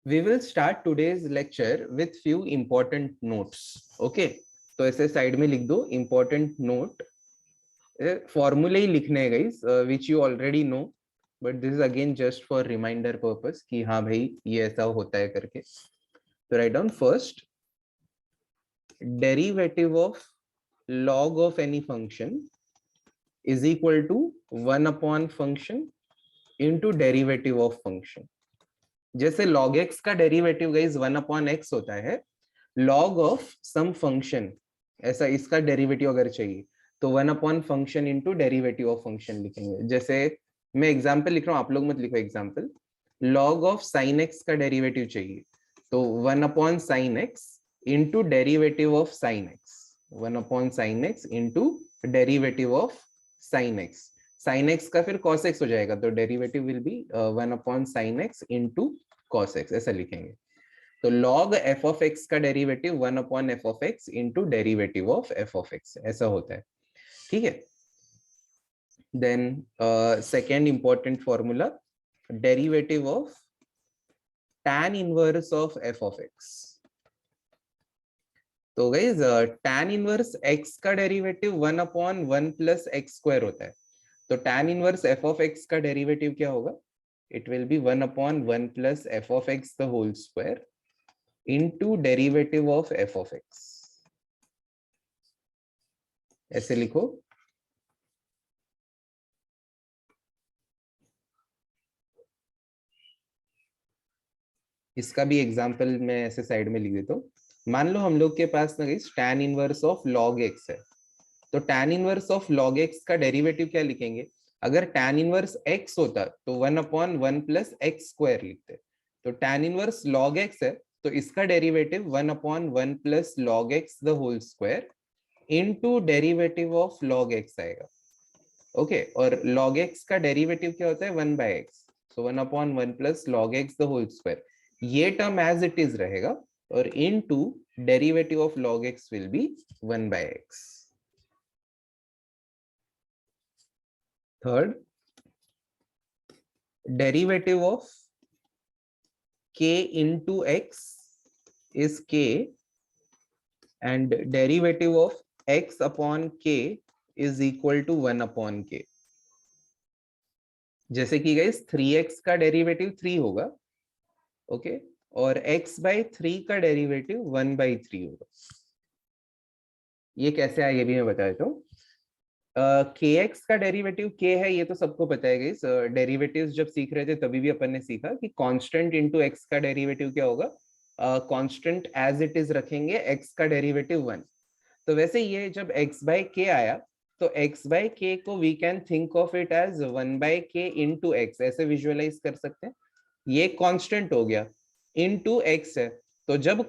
We will start today's lecture with few important notes. Okay, तो ऐसे side में लिख दो important note. फॉर्मूले ही लिखने हैं guys, which you already know, but this is again just for reminder purpose कि हाँ भाई ये ऐसा होता है करके. तो write down first, derivative of log of any function is equal to 1 upon function into derivative of function. जैसे log x का डेरिवेटिव गाइस 1 अपॉन x होता है, log ऑफ सम फंक्शन ऐसा इसका डेरिवेटिव अगर चाहिए तो 1 upon function into derivative of function लिखेंगे. जैसे मैं एग्जांपल लिख रहा हूँ, आप लोग मत लिखो example. log of sin x का डेरिवेटिव चाहिए तो 1 upon sin x into derivative of sin x, 1 upon sin x into derivative of sin x. sin x का फिर cos x हो जाएगा तो derivative will be 1 upon sin x into cos x, ऐसा लिखेंगे. तो log f of x का derivative 1 upon f of x into derivative of f of x, ऐसा होता है. ठीक है. Then second important formula, derivative of tan inverse of f of x. तो गाइस tan इनवर्स x का derivative 1 upon 1 plus x square होता है. तो tan inverse f of x का डेरिवेटिव क्या होगा? It will be 1 upon 1 plus f of x the whole square into derivative of f of x. ऐसे लिखो. इसका भी एग्जांपल मैं ऐसे साइड में लिख देता हूँ. मान लो हम लोग के पास ना guys tan inverse of log x है, तो tan inverse of log x का डेरिवेटिव क्या लिखेंगे? अगर tan इनवर्स x होता तो 1 अपॉन 1 प्लस एक्स स्क्वायर लिखते. तो tan इनवर्स log x है तो इसका derivative 1 upon 1 plus log x the whole square into derivative of log x आएगा. ओके, और log x का डेरिवेटिव क्या होता है? 1 by x. So 1 upon 1 plus log x the whole square, ये टर्म एज इट इज रहेगा और into derivative of log x will be 1 by x. Third, derivative of k into x is k and derivative of x upon k is equal to 1 upon k. जैसे कि guys 3x का derivative 3 होगा, okay, और x by 3 का derivative 1 by 3 होगा. ये कैसे आया ये भी मैं बता देता हूँ. kx का डेरिवेटिव k है, ये तो सबको पता है गाइस. डेरिवेटिव्स जब सीख रहे थे तभी भी अपन ने सीखा कि कांस्टेंट इनटू x का डेरिवेटिव क्या होगा? कांस्टेंट एज इट इज रखेंगे, x का डेरिवेटिव 1. तो वैसे ये जब x बाय k आया तो x बाय k को we can think of it as 1 by k into x, ऐसे विजुअलाइज कर सकते हैं. ये कांस्टेंट हो गया, इनटू x है, तो जब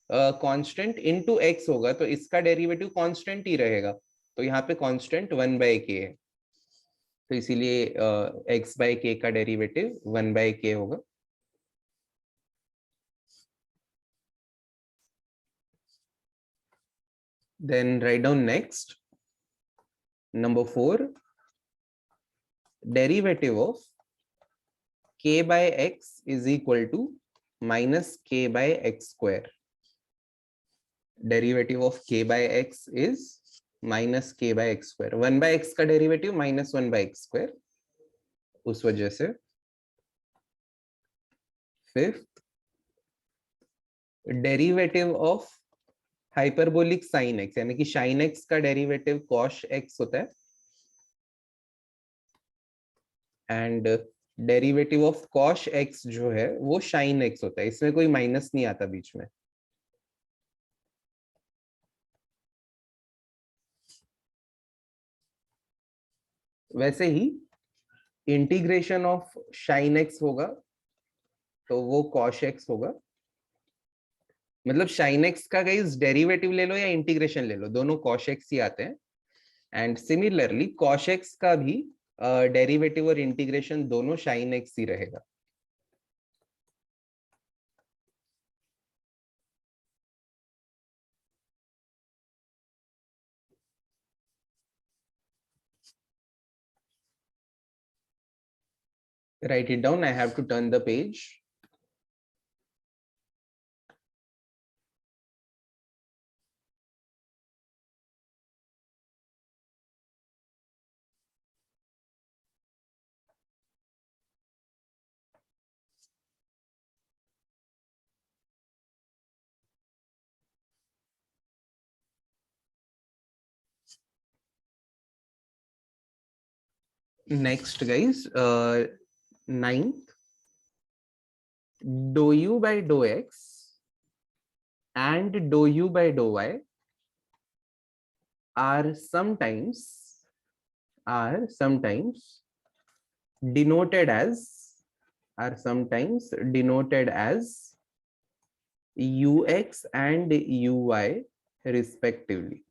कांस्टेंट इनटू x होगा तो इसका डेरिवेटिव कांस्टेंट ही रहेगा. तो यहाँ पे कांस्टेंट 1 बाय k है, तो इसीलिए x बाय k का डेरिवेटिव 1 बाय k होगा. Then write down next, number 4, derivative of k by x is equal to minus k by x square. Derivative of k by x is minus k by x square. 1 by x का derivative minus 1 by x square, उस वजह से. Fifth, derivative of hyperbolic sine x, यानी कि sine x का derivative cos x होता है and derivative of cos x जो है वो sin x होता है. इसमें कोई माइनस नहीं आता बीच में. वैसे ही इंटीग्रेशन ऑफ sin x होगा तो वो cos x होगा. मतलब sin x का गाइस डेरिवेटिव ले लो या इंटीग्रेशन ले लो, दोनों cos x ही आते हैं. एंड सिमिलरली cos x का भी डेरिवेटिव और इंटीग्रेशन दोनों sin x ही रहेगा. Write it down. I have to turn the page. Next, guys, ninth, dou u by dou x and dou u by dou y are sometimes denoted as ux and uy respectively.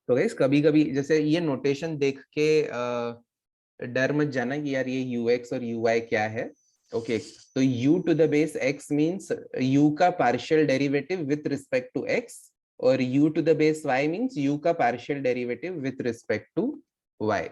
तो guys कभी कभी जैसे ये notation देख के डर मत जाना कि यार ये ux और uy क्या है. ओके, तो u to the base x means u का partial derivative with respect to x और u to the base y means u का partial derivative with respect to y.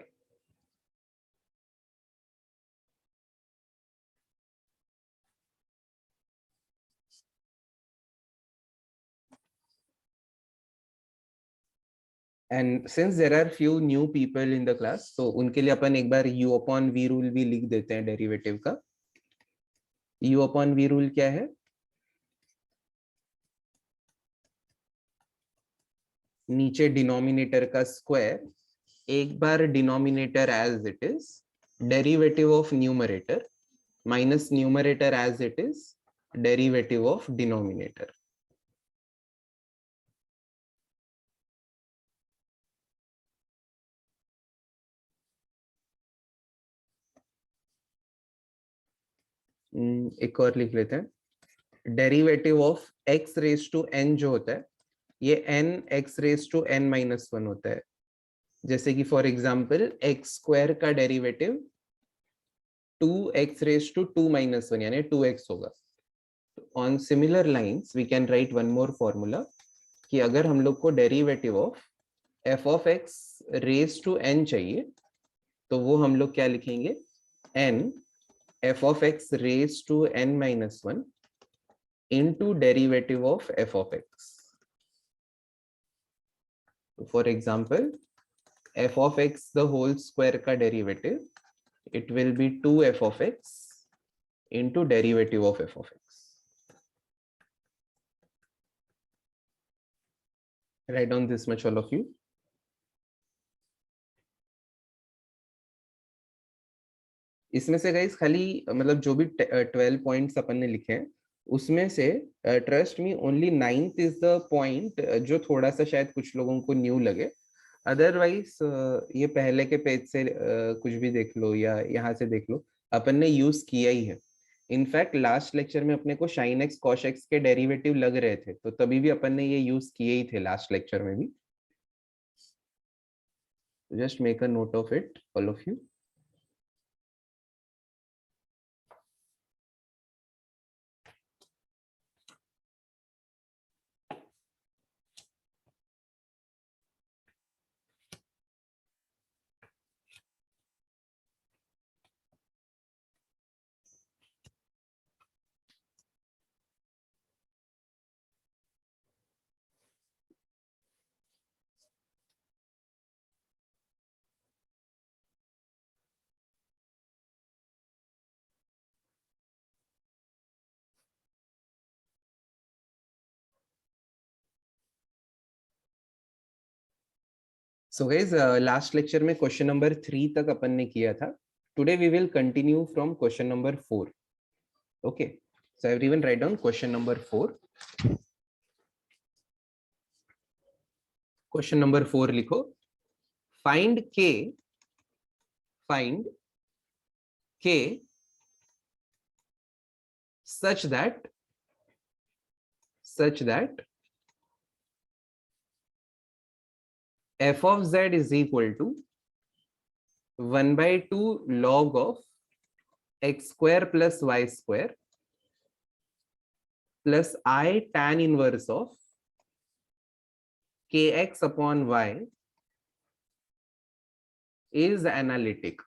And since there are few new people in the class, तो उनके लिए अपन एक बार u अपॉन v रूल भी लिख देते हैं डेरिवेटिव का. u अपॉन v रूल क्या है? नीचे डिनोमिनेटर का स्क्वायर, एक बार denominator as it is, derivative of numerator minus numerator as it is, derivative of denominator. एक और लिख लेते हैं. Derivative of x raise to n जो होता है, ये n x raise to n minus one होता है. जैसे कि फॉर एग्जाम्पल एक्स स्क्वायर का derivative 2x raise to 2 minus one यानी 2x होगा. On similar lines we can write one more formula कि अगर हम लोग को derivative of f of x raise to n चाहिए, तो वो हम लोग क्या लिखेंगे? n f of x raised to n minus 1 into derivative of f of x. So for example, f of x the whole square ka derivative, it will be 2f of x into derivative of f of x. Write down this much, all of you. इसमें से guys खाली मतलब जो भी 12 points अपन ने लिखे हैं उसमें से trust me only 9th is the point जो थोड़ा सा शायद कुछ लोगों को न्यू लगे. अदरवाइज ये पहले के पेज से कुछ भी देख लो या यहाँ से देख लो, अपन ने यूज किया ही है. इनफैक्ट लास्ट लेक्चर में अपने को साइन एक्स कॉस एक्स के डेरिवेटिव लग रहे थे, तो तभी भी अपन ने ये यूज किए ही थे लास्ट लेक्चर में भी. Just make a note of it all of you. So guys, last lecture में क्वेश्चन नंबर 3 तक अपन ने किया था. Today we will continue from question number 4. Okay, so everyone write down question number 4. Question number 4 लिखो. Find k such that f of z is equal to 1 by 2 log of x square plus y square plus I tan inverse of kx upon y is analytic.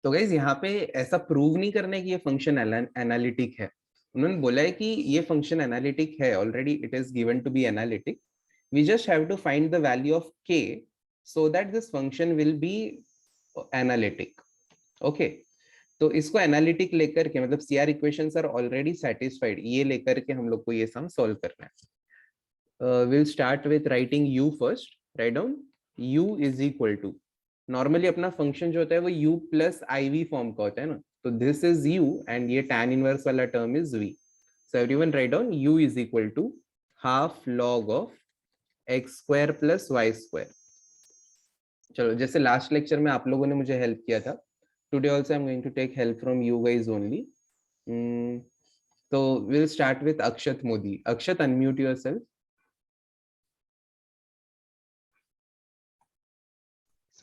तो guys यहाँ पे ऐसा prove नहीं करना है कि ये फंक्शन एनालिटिक है, उन्होंने बोला है कि ये फंक्शन एनालिटिक है, already it is given to be analytic, we just have to find the value of k so that this function will be analytic. Okay, तो इसको एनालिटिक लेकर के मतलब CR equations are already satisfied, ये लेकर के हम लोग को ये सम सॉल्व करना है। Will start with writing u first, write down u is equal to, normally अपना फंक्शन जो होता है वो u प्लस IV फॉर्म का होता है ना, तो दिस इज u एंड ये tan इनवर्स वाला term is v, so everyone write down u is equal to half log of x square plus y square. चलो जैसे लास्ट लेक्चर में आप लोगों ने मुझे हेल्प किया था, today also I am going to take help from you guys only. तो will start with Akshat Modi. Akshat, unmute yourself.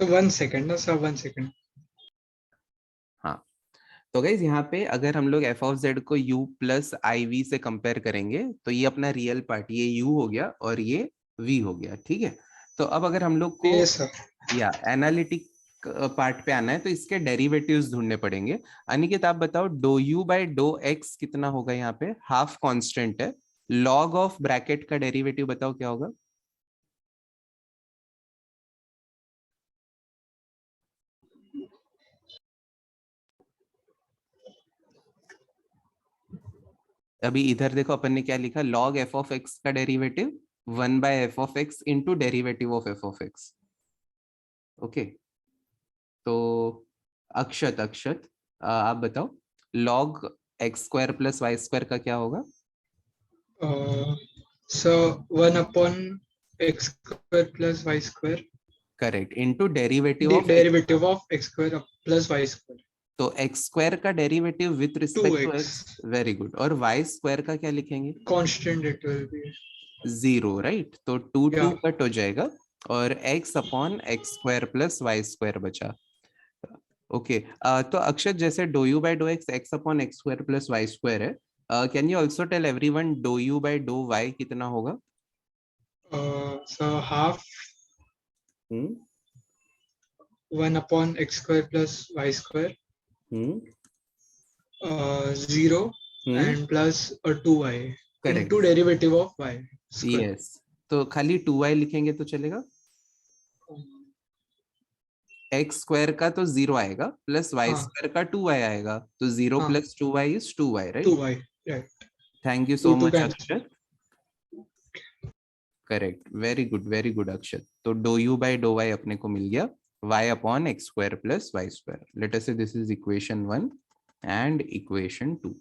So 1 second, no sir, 1 second. हाँ, तो गाइज यहाँ पे अगर हम लोग f ऑफ z को u प्लस IV से कंपेयर करेंगे तो ये अपना रियल पार्ट, ये u हो गया और ये v हो गया, ठीक है। तो अब अगर हम लोग को Yes sir. या एनालिटिक पार्ट पे आना है तो इसके डेरिवेटिव्स ढूंढने पड़ेंगे। अनिकेत आप बताओ, doh u by dough x कितना होगा? यहाँ पे हाफ कांस्टेंट है, लॉग ऑफ ब्रैकेट का डेरिवेटिव बताओ क्या होगा? अभी इधर देखो अपन ने क्या लिखा, लॉग f ऑफ x का derivative 1 by f of x into derivative of f of x। Okay, तो अक्षत आप बताओ, log x square plus y square का क्या होगा? So 1/x square plus y square, correct, into derivative the of x. derivative of x square plus y square, तो x square का derivative with respect to 2x. X, very good. और y square का क्या लिखेंगे? Constant it will be. 0, right. तो 2 Yeah. Cut हो जाएगा और x upon x square plus y square बचा। ओके, तो अक्षत जैसे dou u by dough x x upon x square plus y square है, can you also tell everyone dou u by dough y कितना होगा? So half 1/x square plus y square, 0 and plus 2y correct, into derivative of y square. Yes. तो खाली 2y लिखेंगे तो चलेगा? X square का तो 0 आएगा, प्लस वाई हाँ. स्क्वायर का 2y आएगा, तो 0 हाँ. Plus 2y is 2y, right? 2y, right. Thank you so 2 much cancel. Akshat, correct, very good Akshat. तो dough u by dough y अपने को मिल गया y upon x square plus y square. Let us say this is equation 1 and equation 2।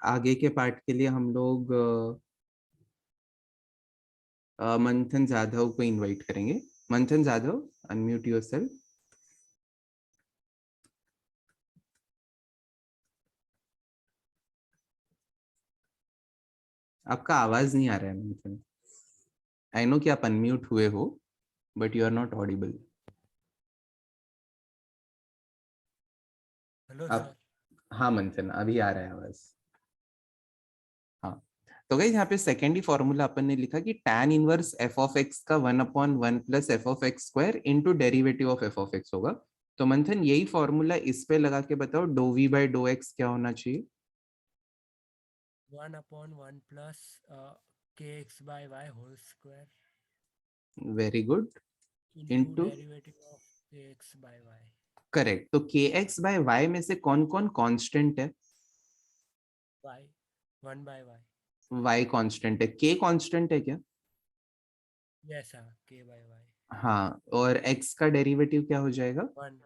आगे के part के लिए हम लोग मंथन जाधव को इनवाइट करेंगे। मंथन जाधव, अनम्यूट योरसेल्फ। आपका आवाज नहीं आ रहा है मंथन। आई नो कि आप अनम्यूट हुए हो, but you are not audible. Hello आप, सर। हाँ मंथन, अभी आ रहा है आवाज। हाँ, तो गाइस यहाँ पे सेकेंड ही फॉर्मूला अपन ने लिखा कि tan inverse f of x का 1/1 plus f of x square into derivative of f of x होगा। तो मंथन यही फॉर्मूला इस पे लगा के बताओ, doh v by dough x क्या होना चाहिए? 1/1 plus kx by y whole square very good, into into, derivative of kx by y। Correct. तो kx बाय y में से कौन कौन कांस्टेंट है? y 1 by y। y constant है, k कांस्टेंट है क्या? Yes sir, k by y हाँ, और x का डेरिवेटिव क्या हो जाएगा? 1।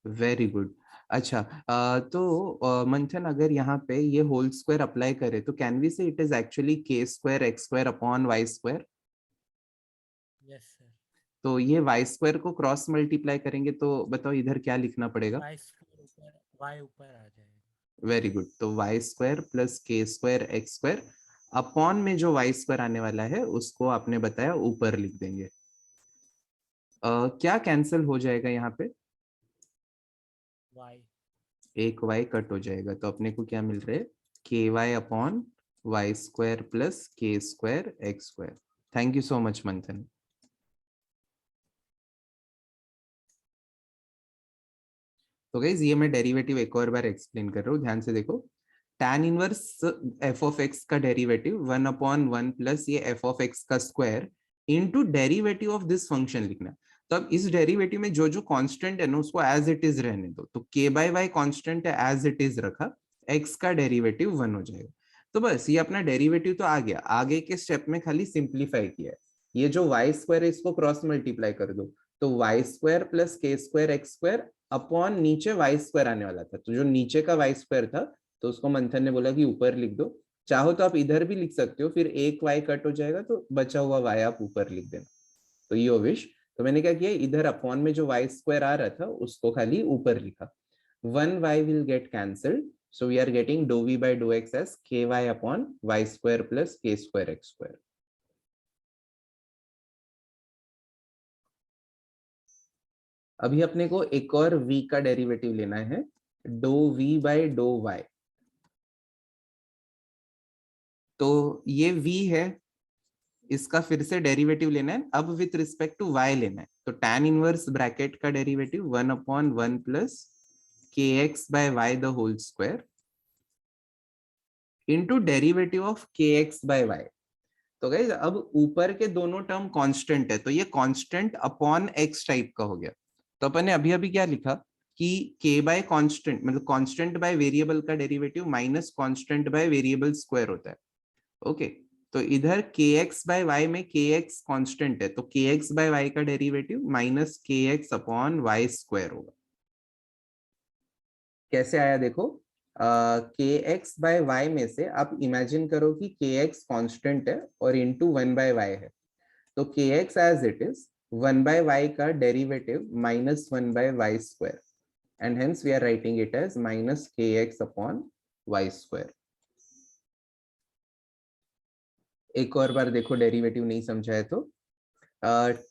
Very good. अच्छा, तो मंथन अगर यहाँ पे ये होल स्क्वायर अप्लाई करे तो can we say it is actually k square x square upon y square. Yes sir, तो ये वाई स्क्वायर को क्रॉस मल्टीप्लाई करेंगे तो बताओ इधर क्या लिखना पड़ेगा? y स्क्वायर ऊपर y ऊपर आ जाएगा। वेरी गुड, तो Y square plus k square x square upon में जो वाई स्क्वायर आने वाला है उसको आपने बताया ऊपर लिख देंगे। क्या कैंसिल हो जाएगा यहाँ पे? y एक y कट हो जाएगा, तो अपने को क्या मिल रहा है? K y upon y square plus k square x square. Thank you so much Manthan. तो गाइस ये मैं डेरिवेटिव एक और बार एक्सप्लेन कर रहा हूँ, ध्यान से देखो। tan inverse F of x का डेरिवेटिव 1/1 प्लस ये एफ ऑफ एक्स का square into derivative of this function लिखना। तो अब इस डेरिवेटिव में जो जो कांस्टेंट है ना उसको एज इट इज रहने दो। तो k बाय वाई कांस्टेंट है, एज इट इज रखा, x का डेरिवेटिव 1 हो जाएगा। तो बस ये अपना डेरिवेटिव तो आ गया, आगे के स्टेप में खाली सिंप्लीफाई किया है। ये जो वाई स्क्वायर है इसको क्रॉस मल्टीप्लाई कर दो, तो Y square plus k square x square upon नीचे वाई स्क्वायर आने वाला था। तो जो नीचे का वाई स्क्वायर था तो उसको मंथन ने बोला कि ऊपर लिख दो। चाहो तो आप इधर भी लिख सकते हो, फिर एक वाई कट हो जाएगा तो बचा हुआ वाई आप ऊपर लिख देना। तो यो विश। तो मैंने क्या किया, इधर अपॉन में जो वाई स्क्वायर आ रहा था उसको खाली ऊपर लिखा। 1 y will get cancelled, so we are getting dou v by dough x as k y upon y square plus k square x square. अभी अपने को एक और v का डेरिवेटिव लेना है, doh v by dough y। तो ये v है, इसका फिर से डेरिवेटिव लेना है, अब विथ रिस्पेक्ट टू y लेना है। तो tan इनवर्स ब्रैकेट का derivative 1/1 plus k x by y the whole square into derivative of k x by y. तो गाइज अब ऊपर के दोनों टर्म कांस्टेंट है, तो ये कांस्टेंट अपॉन एक्स टाइप का हो गया। तो अपन ने अभी अभी क्या लिखा कि k बाय कांस्टेंट मतलब कांस्टेंट बाय वेरिएबल का derivative minus constant by variable square होता है। ओके, तो इधर के एक्स बाय वाई में के एक्स कॉन्स्टेंट है, तो के एक्स बाय वाई का derivative minus k x upon y square होगा। कैसे आया देखो, के एक्स बाय वाई में से आप इमेजिन करो कि के एक्स कॉन्स्टेंट है और इंटू 1/y है। तो k x as it is 1/y का derivative -1/y square, and hence we are writing it as minus k x upon y square. एक और बार देखो, डेरिवेटिव नहीं समझा है तो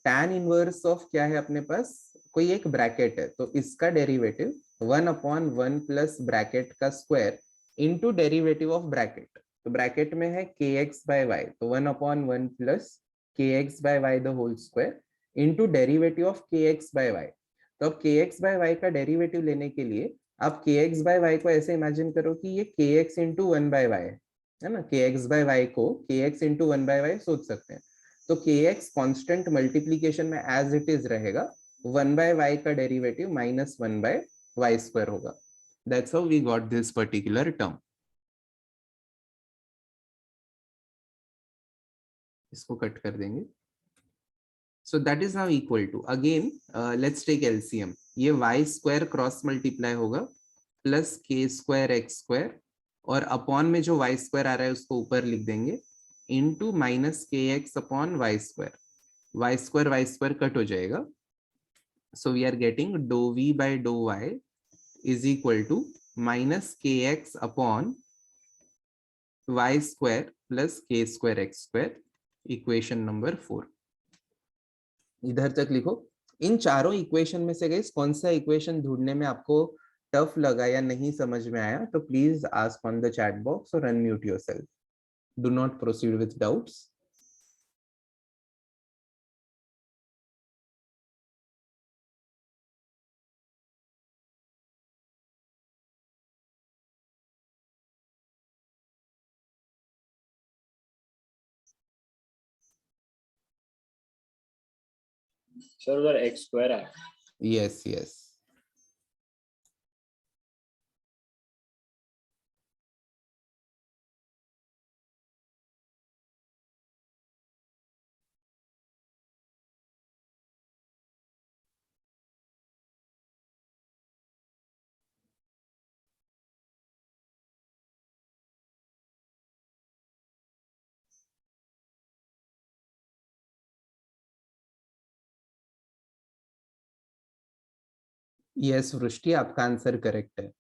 tan इनवर्स ऑफ क्या है अपने पास, कोई एक ब्रैकेट है, तो इसका डेरिवेटिव 1/1 प्लस ब्रैकेट का square into derivative of bracket. तो ब्रैकेट में है के एक्स बाय वाई, तो 1/1 plus k x by y the whole square into derivative of k x by y. तो अब के एक्स बाय वाई का derivative लेने के लिए आप के एक्स बाय वाई को ऐसे इमेजिन करो कि ये के एक्स इंटू 1/y है ना। के एक्स बाय वाई को के एक्स इंटू 1/y सोच सकते हैं। तो के एक्स कॉन्स्टेंट मल्टीप्लीकेशन में एज इट इज रहेगा, 1/y का डेरिवेटिव -1/y स्क्वायर होगा। That's how we got this particular term. इसको कट कर देंगे। So that is now equal to, again let's take LCM. ये वाई स्क्वायर क्रॉस मल्टीप्लाई होगा plus k square x square, और upon में जो Y square आ रहा है उसको ऊपर लिख देंगे, into minus k x upon y square cut हो जाएगा। So we are getting dou v by dou y is equal to minus kx upon y square plus k square x square, equation number 4। इधर तक लिखो। इन चारों equation में से guys कौन सा इक्वेशन ढूंढने में आपको टफ लगा या नहीं समझ में आया, तो please ask on the chat box और unmute yourself. Do not proceed with doubts. Sir उधर एक्स स्क्वायर है। Yes yes. यस वृष्टि, आपका आंसर करेक्ट है।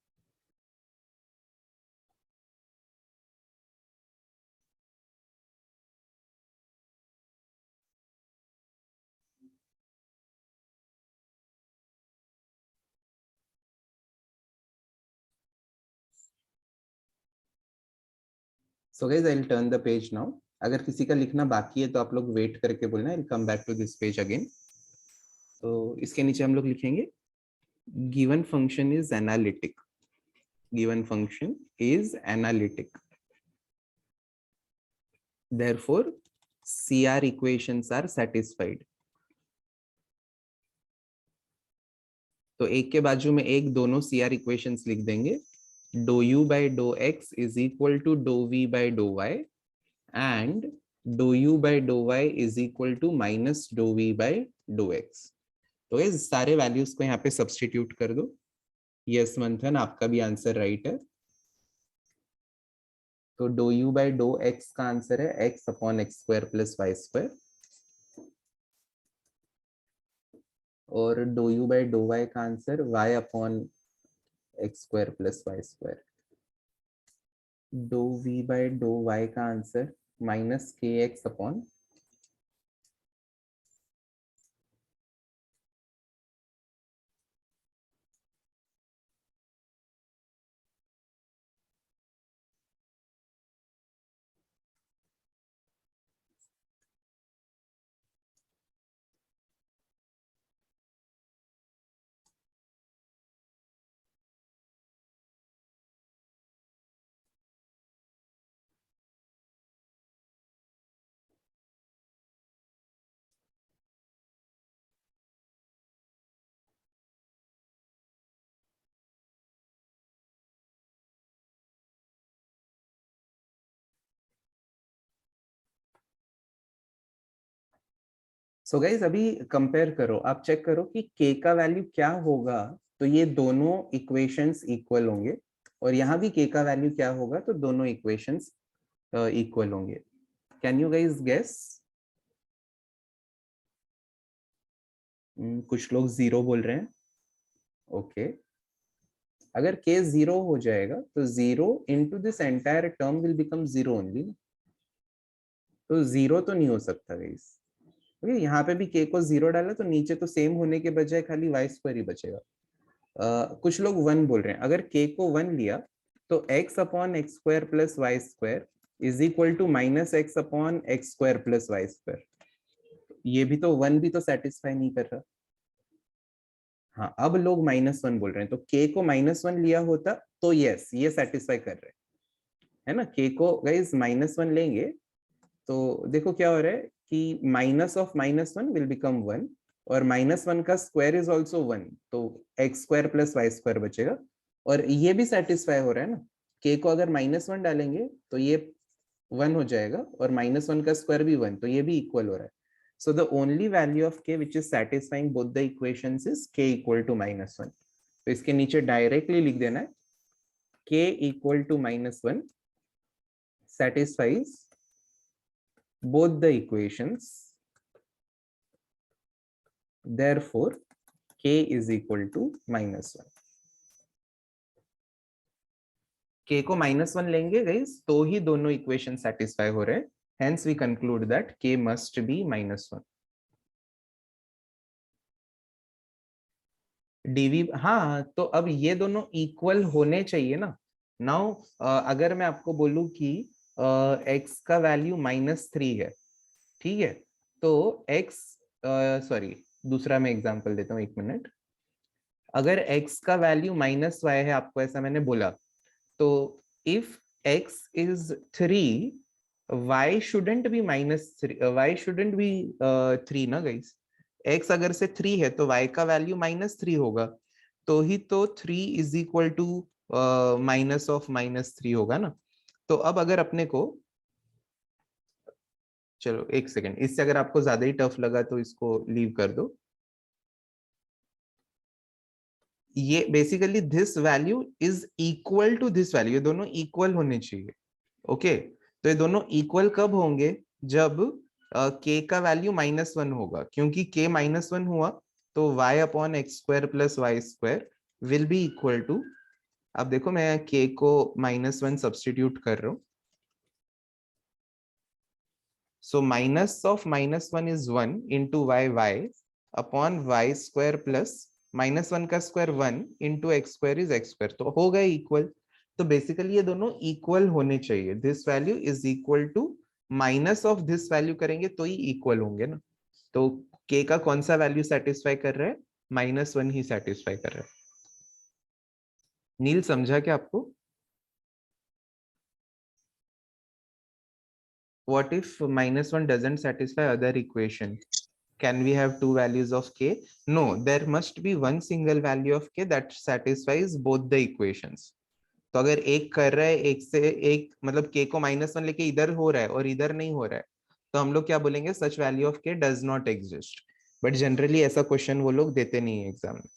So guys I will turn the page now. अगर किसी का लिखना बाकी है तो आप लोग वेट करके बोलना. I will come back to this page again. तो इसके नीचे हम लोग लिखेंगे given function is analytic. Given function is analytic. Therefore, CR equations are satisfied. तो एक के बाजू में एक दोनों CR equations लिख देंगे. Doh u by dough x is equal to doh v by dough y and doh u by dough y is equal to minus doh v by dough x. तो ये सारे वैल्यूज को यहाँ पे substitute कर दो. यस मंथन, आपका भी आंसर राइट है. तो dough u by dough x का आंसर है x upon x square plus y square. और dough u by dough y का answer y upon x square plus y square. Dou v by dough y का answer minus k x upon so guys अभी compare करो. आप check करो कि k का value क्या होगा. तो ये दोनों इक्वेशंस इक्वल होंगे. और यहाँ भी k का वैल्यू क्या होगा तो दोनों इक्वेशंस इक्वल होंगे. Can you guys guess? कुछ लोग 0 बोल रहे हैं. ओके. अगर k 0 हो जाएगा तो 0 into this entire term will become 0 only. तो 0 तो नहीं हो सकता गाइज. ओके, यहाँ पे भी k को 0 डाला तो नीचे तो सेम होने के बजाय खाली वाई स्क्वायर ही बचेगा. कुछ लोग 1 बोल रहे हैं. अगर k को 1 लिया तो x upon x square plus y square is equal to minus x upon x square plus y square. ये भी तो 1 भी तो सेटिस्फाई नहीं कर रहा. हाँ, अब लोग -1 बोल रहे हैं. तो k को -1 लिया होता तो यस ये सेटिस्फाई कर रहे है ना. k को गाइस -1 लेंगे तो देखो क्या हो रहा है कि माइनस ऑफ -1 विल बिकम 1 और -1 का स्क्वायर इज आल्सो 1. तो x square plus y square बचेगा. और ये भी सेटिस्फाई हो रहा है ना. k को अगर -1 डालेंगे तो ये 1 हो जाएगा और -1 का स्क्वायर भी 1. तो ये भी इक्वल हो रहा है. So the only value of k which is satisfying both the equations is k equal to -1. तो इसके नीचे डायरेक्टली लिख देना है k equal to -1 satisfies both the equations. Therefore, k is equal to -1. k को -1 लेंगे गाइस तो ही दोनों इक्वेशन सेटिस्फाई हो रहे हैं. Hence we conclude that k must be -1. dv, हाँ तो अब ये दोनों इक्वल होने चाहिए ना. नाउ अगर मैं आपको बोलूं कि x का वैल्यू -3 है, ठीक है, तो x सॉरी दूसरा मैं एग्जांपल देता हूँ, 1 मिनट. अगर x का वैल्यू -y है, आपको ऐसा मैंने बोला, तो if x is 3 y shouldn't be -3, y shouldn't be 3 ना गाइस. x अगर से 3 है तो y का वैल्यू -3 होगा. तो ही तो 3 is equal to minus of -3 होगा ना. तो अब अगर अपने को, चलो 1 सेकेंड, इससे अगर आपको ज्यादा ही टफ लगा तो इसको लीव कर दो. ये basically this value is equal to this value. ये दोनों इक्वल होने चाहिए. ओके, तो ये दोनों इक्वल कब होंगे? जब k का वैल्यू -1 होगा. क्योंकि k -1 हुआ तो y upon x square plus y square will be equal to, अब देखो मैं k को -1 सब्स्टिट्यूट कर रहा हूं. So minus of -1 is 1 into y upon y square plus -1 का square 1 into x square is x square. तो हो गए इक्वल. तो बेसिकली ये दोनों इक्वल होने चाहिए, this value is equal to minus of this value करेंगे तो ही इक्वल होंगे ना। तो k का कौन सा वैल्यू सेटिस्फाई कर रहा है, -1 ही सेटिस्फाई कर रहा है। नील समझा क्या आपको? What if -1 doesn't satisfy other equation? Can we have two values of k? No, there must be one single value of k that satisfies both the equations. तो अगर एक कर रहा है, एक से एक मतलब k को -1 लेके इधर हो रहा है और इधर नहीं हो रहा है, तो हम लोग क्या बोलेंगे, सच value of k does not exist. But generally ऐसा क्वेश्चन वो लोग देते नहीं है एग्जाम में।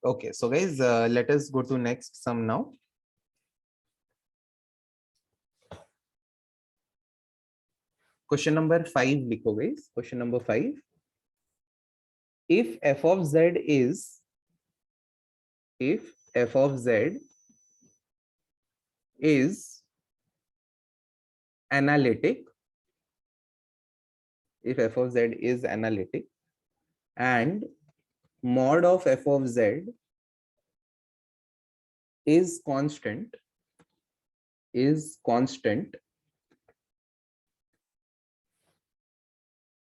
Okay, so guys, let us go to next sum now. Question number 5 लिखो guys. Question number 5. If f of z is analytic, if f of z is analytic and mod of f of z is constant,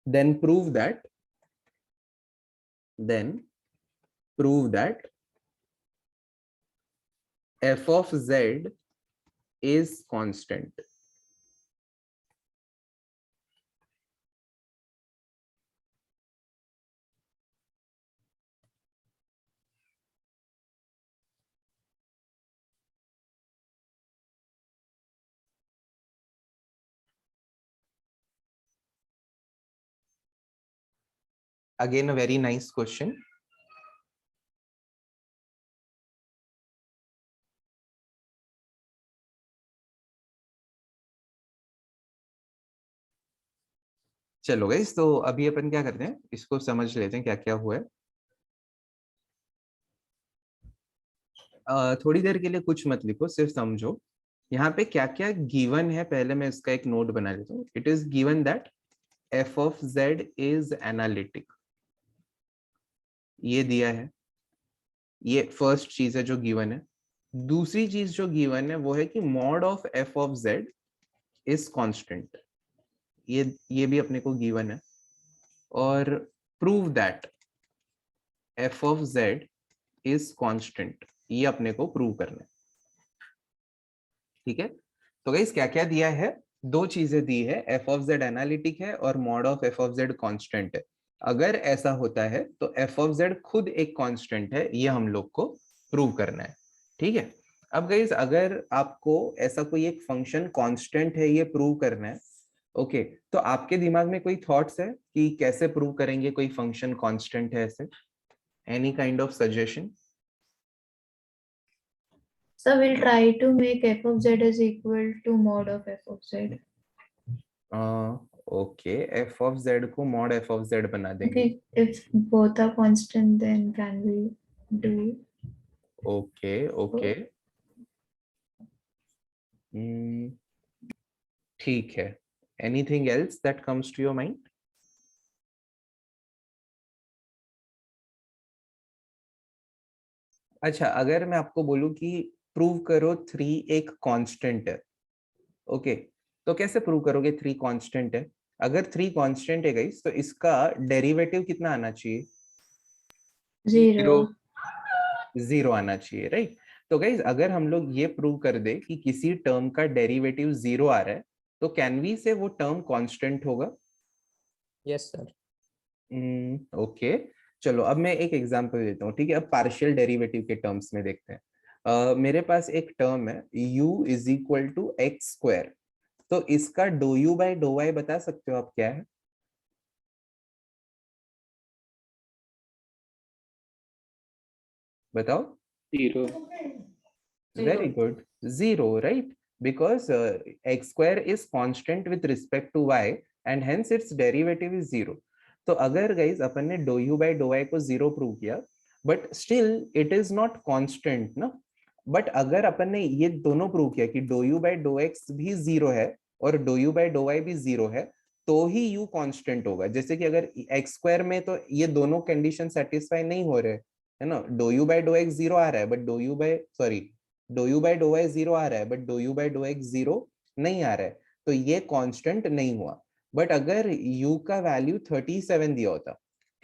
then prove that f of z is constant. Again, a very nice question. चलो guys, तो अभी अपन क्या करते हैं, इसको समझ लेते हैं क्या क्या हुआ है। थोड़ी देर के लिए कुछ मत लिखो, सिर्फ समझो यहाँ पे क्या क्या गिवन है। पहले मैं इसका एक नोट बना लेता हूँ। It is given that f of z is analytic, ये दिया है, ये फर्स्ट चीज है जो गिवन है। दूसरी चीज जो गिवन है वो है कि mod of f of z is constant, ये भी अपने को गिवन है। और prove that f of z is constant, ये अपने को प्रूव करना है। ठीक है, तो गाइस क्या क्या दिया है, दो चीजें दी है, f of z एनालिटिक है और mod of f of z constant है। अगर ऐसा होता है तो f of z खुद एक कांस्टेंट है, ये हम लोग को प्रूव करना है। ठीक है, अब गाइस अगर आपको ऐसा कोई एक फंक्शन कांस्टेंट है ये प्रूव करना है, ओके, तो आपके दिमाग में कोई थॉट्स है कि कैसे प्रूव करेंगे कोई फंक्शन कांस्टेंट है ऐसे? Any kind of suggestion? So we'll try to make f of z is equal to mod of f of z. Okay, f of z को mod f of z बना देंगे। Okay, if both are constant, then can we do? Okay, ठीक है। Anything else that comes to your mind? अच्छा, अगर मैं आपको बोलूं कि प्रूव करो 3 एक कांस्टेंट है, ओके, तो कैसे प्रूव करोगे 3 कांस्टेंट है? अगर 3 कांस्टेंट है गाइस, तो इसका डेरिवेटिव कितना आना चाहिए? 0. 0 आना चाहिए, राइट? तो गाइस अगर हम लोग ये प्रूव कर दे कि किसी टर्म का डेरिवेटिव 0 आ रहा है, तो कैन वी से वो टर्म कांस्टेंट होगा? Yes, sir. ओके, चलो अब मैं एक एग्जांपल देता हूँ। ठीक है, अब पार्शियल डेरिवेटिव के टर्म्स में देखते हैं। मेरे पास एक टर्म है u is equal to x square, तो इसका doh u by dough y बता सकते हो आप क्या है? बताओ। 0. Very good, 0, right? because x square is constant with respect to y and hence its derivative is 0. तो अगर गाइज अपन ने doh u by dough y को 0 प्रूव किया but still it is not constant ना, बट अगर अपन ने ये दोनों प्रूव किया कि doh u by dough x भी 0 है और dough u by dough y भी 0 है तो ही यू कांस्टेंट होगा। जैसे कि अगर एक्स स्क्वायर में तो ये दोनों कंडीशन सेटिस्फाई नहीं हो रहे है ना, doh u by dough x 0 आ रहा है but doh u by doh u by dough y 0 आ रहा है but doh u by dough x 0 नहीं आ रहा है, तो ये कांस्टेंट नहीं हुआ। बट अगर u का वैल्यू 37 दिया होता,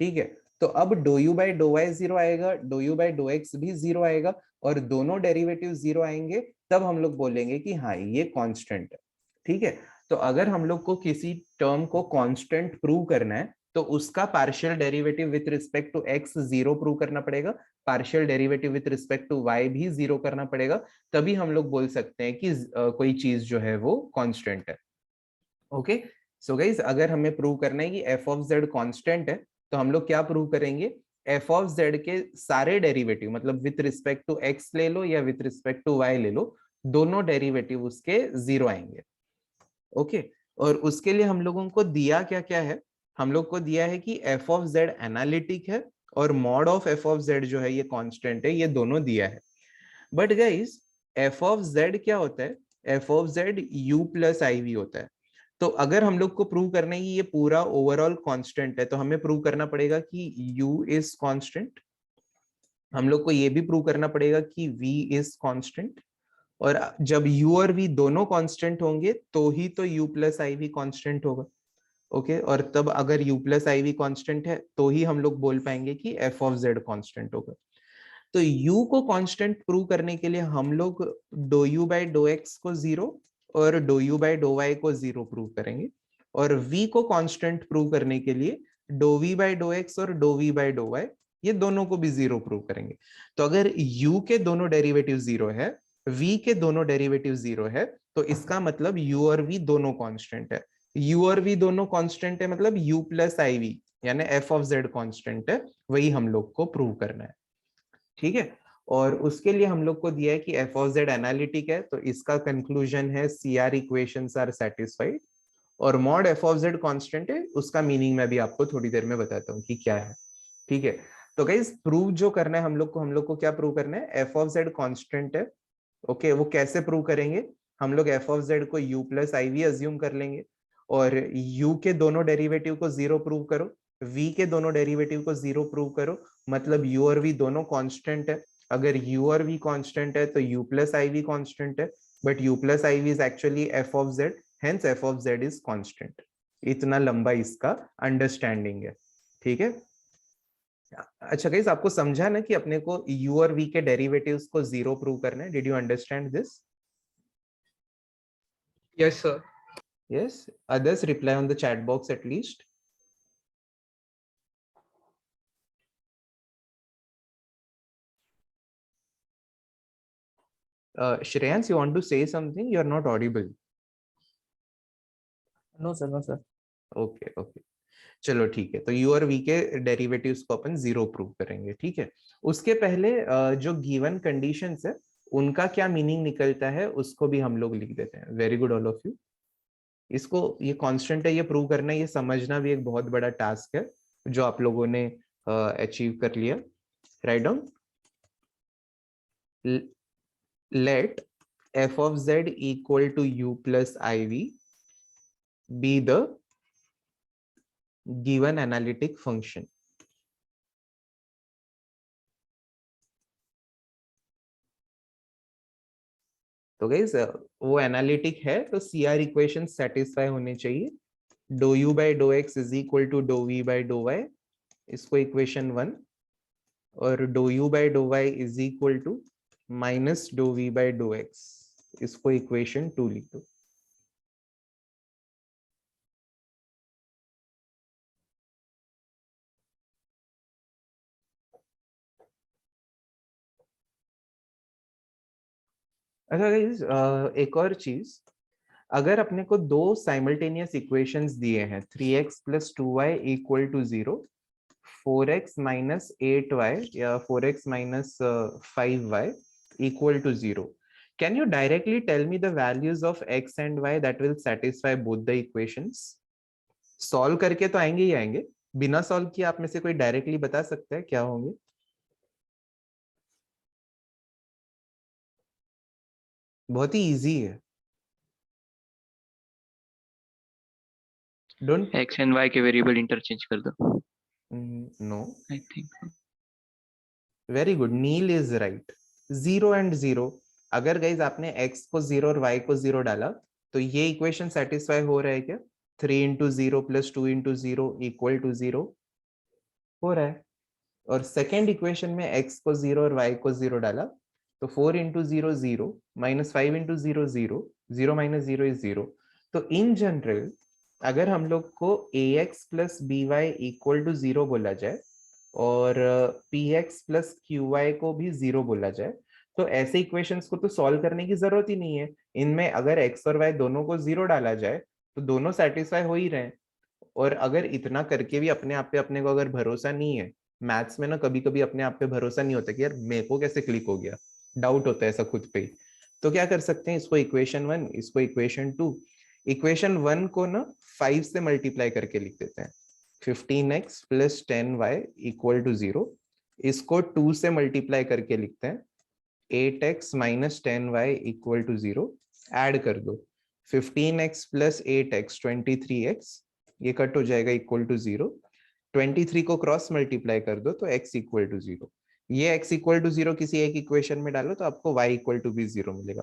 ठीक है, तो अब doh u by dough y 0 आएगा, doh u by dough x भी 0 आएगा और दोनों डेरिवेटिव 0 आएंगे, तब हम लोग बोलेंगे कि हाँ ये कांस्टेंट है। ठीक है, तो अगर हम लोग को किसी टर्म को कांस्टेंट प्रूव करना है तो उसका partial derivative with respect to x 0 prove करना पड़ेगा, partial derivative with respect to y भी 0 करना पड़ेगा, तभी हम लोग बोल सकते हैं कि कोई चीज जो है वो कांस्टेंट है। ओके, सो गाइज अगर हमें प्रूव करना है कि एफ ऑफ जेड कांस्टेंट है तो हम लोग क्या प्रूव करेंगे, एफ ऑफ जेड के सारे डेरिवेटिव मतलब विथ रिस्पेक्ट टू एक्स ले लो या विथ रिस्पेक्ट टू वाई ले लो, दोनों डेरिवेटिव उसके 0 आएंगे। ओके, और उसके लिए हम लोगों को दिया क्या क्या है, हम लोग को दिया है कि एफ ऑफ जेड एनालिटिक है और mod of f of z जो है ये कांस्टेंट है, ये दोनों दिया है। But guys f of z क्या होता है, f of z u plus i v होता है। तो अगर हम लोग को प्रूव करना है कि ये पूरा ओवरऑल कांस्टेंट है तो हमें प्रूव करना पड़ेगा कि u इज कांस्टेंट, हम लोग को ये भी प्रूव करना पड़ेगा कि v इज कांस्टेंट, और जब u और v दोनों कांस्टेंट होंगे तो ही तो u plus i v constant होगा। ओके, और तब अगर u plus i v constant है तो ही हम लोग बोल पाएंगे कि f ऑफ z कांस्टेंट होगा। तो u को कांस्टेंट प्रूव करने के लिए हम लोग do u by dough x को 0 और dough u by dough y को 0 प्रूव करेंगे, और v को कांस्टेंट प्रूव करने के लिए dou v by dough x और dou v by dough y ये दोनों को भी 0 प्रूव करेंगे। तो अगर u के दोनों डेरिवेटिव 0 है, v के दोनों डेरिवेटिव 0 है, तो इसका मतलब u और v दोनों कांस्टेंट है। u और v दोनों कांस्टेंट है मतलब u प्लस आई वी यानी f ऑफ z कांस्टेंट है, वही हम लोग को प्रूव करना है। ठीक है, और उसके लिए हम लोग को दिया है कि एफ ऑफ जेड एनालिटिक है, तो इसका कंक्लूजन है सीआर इक्वेशंस आर सेटिस्फाइड, और mod f of z constant है, उसका मीनिंग मैं भी आपको थोड़ी देर में बताता हूँ कि क्या है। ठीक है, तो गाइस प्रूव जो करना है हम लोग को क्या प्रूव करना है, एफ ऑफ जेड कांस्टेंट है। ओके, वो कैसे प्रूव करेंगे, हम लोग एफ ऑफ जेड को u plus i v assume कर लेंगे, और u के दोनों डेरिवेटिव को 0 प्रूव करो, v के दोनों डेरिवेटिव को 0 प्रूव करो, मतलब u और v दोनों कांस्टेंट है। अगर u और v कांस्टेंट है तो u plus i v constant है, but u plus i v is actually f of z, hence f of z is constant. इतना लंबा इसका अंडरस्टैंडिंग है। ठीक है, अच्छा गाइस आपको समझा ना कि अपने को u और v के डेरिवेटिव्स को 0 प्रूव करना है। Did you understand this? Yes, sir. Yes, others reply on the chat box at least. Shreyans, you want to say something? You are not audible. No, sir. No, sir. Okay, okay. चलो ठीक है, तो u और v के derivatives को अपन 0 prove करेंगे। ठीक है, उसके पहले जो गिवन कंडीशंस है उनका क्या मीनिंग निकलता है उसको भी हम लोग लिख देते हैं। Very good all of you. इसको ये कांस्टेंट है ये प्रूव करना, ये समझना भी एक बहुत बड़ा टास्क है जो आप लोगों ने अचीव कर लिया। Write down, let f of z equal to u plus iv be the given analytic function. तो गाइस वो एनालिटिक है तो सीआर इक्वेशन सेटिस्फाई होने चाहिए। Do u by dough x is equal to do v by dough y, इसको equation 1, और dough u by dough y is equal to minus dough v by dough x, इसको equation 2 लिख दो। अच्छा guys एक और चीज, अगर अपने को दो साइमल्टेनियस इक्वेशंस दिए हैं 3x plus 2y equal to 0, 4x minus 8y या 4x minus 5y equal to 0, Can you directly tell me the values of x and y that will satisfy both the equations? Solve करके तो आएंगे ही आएंगे, बिना solve किए आप में से कोई डायरेक्टली बता सकता है क्या होंगे? बहुत ही इजी है. डोंट एक्स एंड वाई के वेरिएबल इंटरचेंज कर दो. No. I think very good, Neel is right. 0 and 0. अगर गाइज आपने x को 0 और y को 0 डाला तो ये इक्वेशन सेटिस्फाई हो रहा है क्या? 3 into 0 plus 2 into 0 equal to 0 हो रहा है. और सेकेंड इक्वेशन में x को 0 और y को 0 डाला तो 4 into 0 0 minus 5 into 0 0 0 minus 0 is 0. तो इन जनरल अगर हम लोग को ax plus by equal to 0 बोला जाए और px प्लस qy को भी 0 बोला जाए तो ऐसे इक्वेशंस को तो सॉल्व करने की जरूरत ही नहीं है. इनमें अगर x और y दोनों को 0 डाला जाए तो दोनों सेटिस्फाई हो ही रहे हैं. और अगर इतना करके भी अपने आप पे अपने को अगर भरोसा नहीं है, मैथ्स में ना कभी कभी अपने आप पे भरोसा नहीं होता कि यार मेरे को कैसे क्लिक हो गया, डाउट होता है ऐसा खुद पे ही, तो क्या कर सकते हैं, इसको इक्वेशन 1, इसको इक्वेशन 2. इक्वेशन 1 को ना 5 से मल्टीप्लाई करके लिख देते हैं. 15x plus 10y equal to 0. इसको 2 से मल्टीप्लाई करके लिखते हैं 8x minus 10y equal to 0. Add कर दो 15x प्लस 8x 23x, ये कट हो जाएगा इक्वल टू 0. 23 को क्रॉस मल्टीप्लाई कर दो तो x इक्वल टू 0. ये x इक्वल टू 0 किसी एक इक्वेशन में डालो तो आपको y इक्वल टू भी 0 मिलेगा.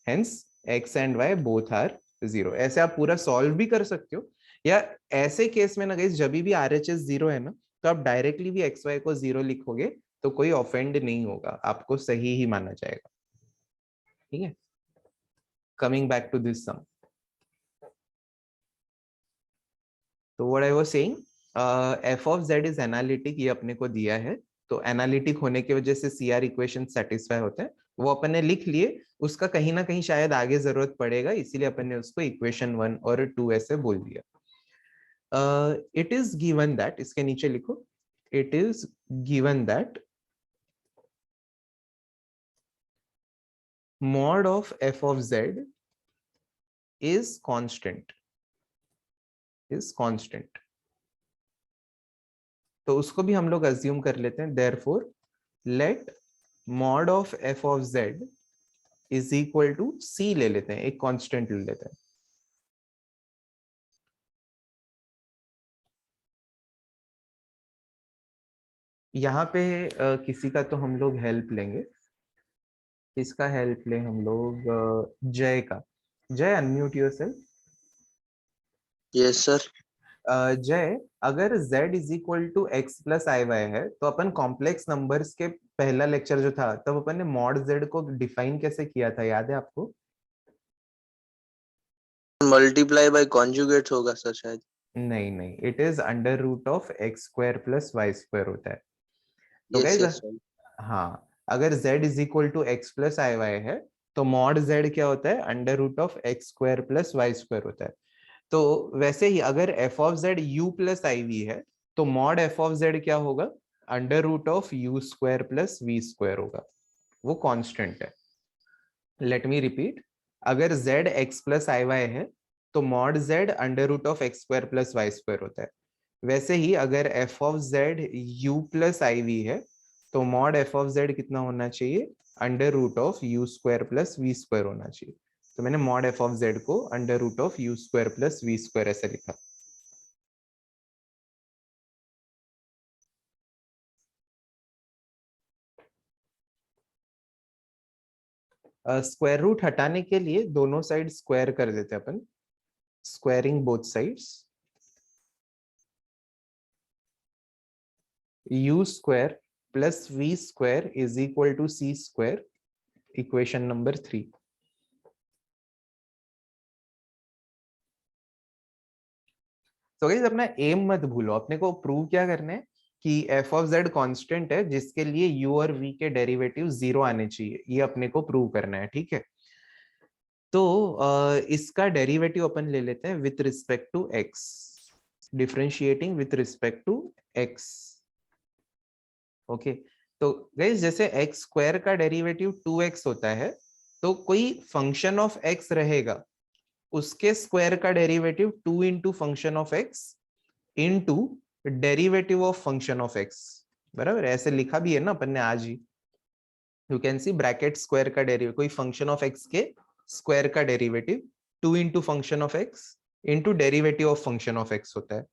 Hence x and y both are 0. ऐसे आप पूरा सॉल्व भी कर सकते हो, या ऐसे केस में ना गाइस जब भी RHS 0 है ना तो आप डायरेक्टली भी xy को 0 लिखोगे तो कोई ऑफेंड नहीं होगा, आपको सही ही माना जाएगा. ठीक है, कमिंग बैक टू दिस सम. तो what I was saying, f of z is analytic, ये अपने को दिया है. तो एनालिटिक होने की वजह से CR इक्वेशन सेटिस्फाई होते हैं, वो अपन ने लिख लिए. उसका कहीं ना कहीं शायद आगे जरूरत पड़ेगा, इसीलिए अपन ने उसको इक्वेशन 1 और 2 ऐसे बोल दिया. इट इज गिवन दैट, इसके नीचे लिखो, it is given that mod of f of z is constant. तो उसको भी हम लोग अज्यूम कर लेते हैं. therefore let mod of f of z is equal to c ले लेते हैं, एक कांस्टेंट ले लेते हैं. यहाँ पे किसी का तो हम लोग हेल्प लेंगे. किसका हेल्प ले हम लोग? जय का. जय, unmute yourself. Yes sir. Jay, अगर z is equal to x plus i y है तो अपन कॉम्प्लेक्स नंबर्स के पहला लेक्चर जो था तब अपन ने मॉड z को डिफाइन कैसे किया था, याद है आपको? मल्टीप्लाई बाय कॉन्जुगेट होगा सर शायद. नहीं नहीं, it is under root of x square plus y square होता है. तो यस गाइस यस सर. हाँ, अगर z is equal to x plus i y है तो मॉड z क्या होता है? Under root of x square plus y square होता है. तो वैसे ही अगर f of z u plus i v है तो मॉड f ऑफ z क्या होगा? Under root of u square plus v square होगा, वो कांस्टेंट है. लेट मी रिपीट, अगर z x plus i y है तो mod z under root of x square plus y square होता है. वैसे ही अगर f of z u plus i v है तो मॉड f ऑफ z कितना होना चाहिए? Under root of u square plus v square होना चाहिए. तो मैंने मॉड f ऑफ z को under root of u square plus v square ऐसे लिखा. स्क्वायर रूट हटाने के लिए दोनों साइड स्क्वायर कर देते हैं अपन, squaring both sides. u square plus v square is equal to c square, equation number 3. तो गाइस अपना एम मत भूलो, अपने को प्रूव क्या करना है कि f ऑफ z कांस्टेंट है जिसके लिए u और v के डेरिवेटिव 0 आने चाहिए, ये अपने को प्रूव करना है. ठीक है, तो इसका डेरिवेटिव अपन ले लेते हैं with respect to x, differentiating with respect to x. Okay, तो गाइस जैसे x स्क्वायर का डेरिवेटिव 2x होता है तो कोई फंक्शन ऑफ एक्स रहेगा, उसके स्क्वायर का derivative 2 into function of x into derivative of function of x, बराबर, ऐसे लिखा भी है ना अपन ने आज ही। You can see bracket square का डेरिवेटिव, कोई फंक्शन ऑफ एक्स के स्क्वायर का derivative 2 into function of x into derivative of function of x होता है।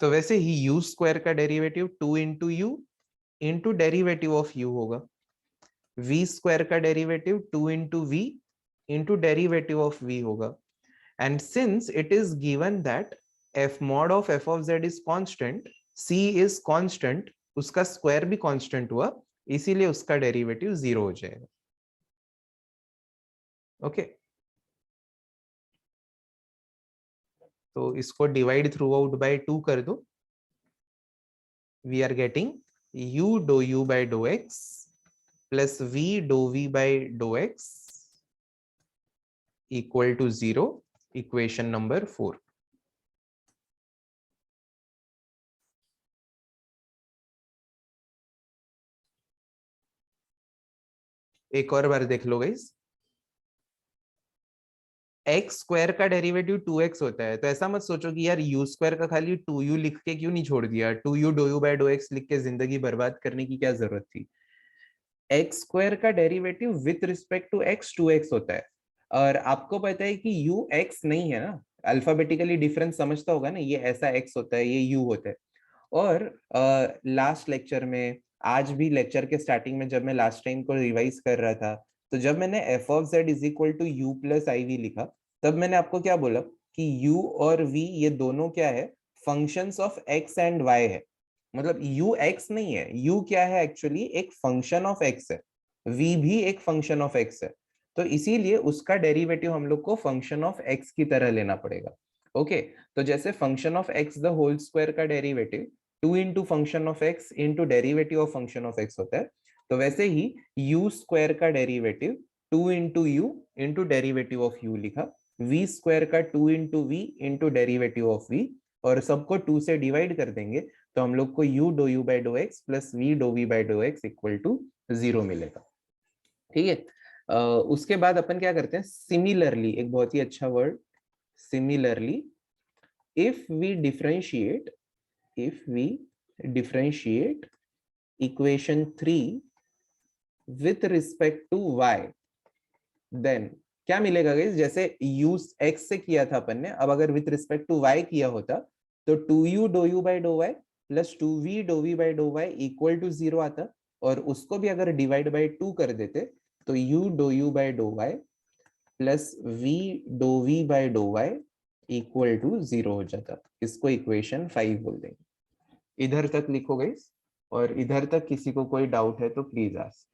तो वैसे ही यू स्क्वायर का derivative 2 into u into derivative of u होगा, v स्क्वायर का derivative 2 into v into derivative of v होगा। And since it is given that f mod of f of z is constant, c is constant, उसका square भी constant हुआ, इसीलिए उसका derivative 0 हो जाएगा। ओके, तो इसको डिवाइड थ्रू आउट बाय 2 कर दो, we are getting u dough u by dough x plus v dough v by dough x equal to 0, equation number 4। एक और बार देख लो गाइस, एक्स स्क्वायर का डेरिवेटिव 2x होता है, तो ऐसा मत सोचो कि यार यू स्क्वायर का खाली 2u लिख के क्यों नहीं छोड़ दिया, 2u do u by dough x लिख के जिंदगी बर्बाद करने की क्या जरूरत थी। एक्स स्क्वायर का derivative with respect to x 2x होता है, और आपको पता है कि u x नहीं है ना, अल्फाबेटिकली डिफरेंस समझता होगा ना, ये ऐसा x होता है, ये u होता है। और लास्ट लेक्चर में, आज भी लेक्चर के स्टार्टिंग में जब मैं लास्ट टाइम को रिवाइज कर रहा था, तो जब मैंने f of z is equal to u plus iv लिखा, तब मैंने आपको क्या बोला कि u और v ये दोनों क्या है, functions of x and y है। मतलब u x नहीं है, u क्या है एक्चुअली, एक फंक्शन ऑफ x है, v भी एक फंक्शन ऑफ x है, तो इसीलिए उसका डेरिवेटिव हम लोग को फंक्शन ऑफ x की तरह लेना पड़ेगा। ओके, तो जैसे function of x the whole square का derivative 2 into function of x into derivative of function of x होता है, तो वैसे ही u स्क्वायर का derivative 2 into u into derivative of u लिखा, v स्क्वायर का 2 into v into derivative of v, और सबको 2 से डिवाइड कर देंगे तो हम लोग को u dough u by dough x plus v dough v by dough x equal to 0 मिलेगा। ठीक है, उसके बाद अपन क्या करते हैं, सिमिलरली, एक बहुत ही अच्छा word, similarly, if we differentiate equation 3 with respect to y, then क्या मिलेगा गाइस, जैसे u x से किया था अपन ने, अब अगर विथ रिस्पेक्ट टू y किया होता तो 2u do u by dough y plus 2v dough v by dough y equal to 0 आता, और उसको भी अगर डिवाइड बाय 2 कर देते तो u dough u by dough y plus v dough v by dough y equal to 0 हो जाता। इसको इक्वेशन 5 बोल देंगे। इधर तक लिखो गाइस, और इधर तक किसी को कोई डाउट है तो प्लीज आस्क।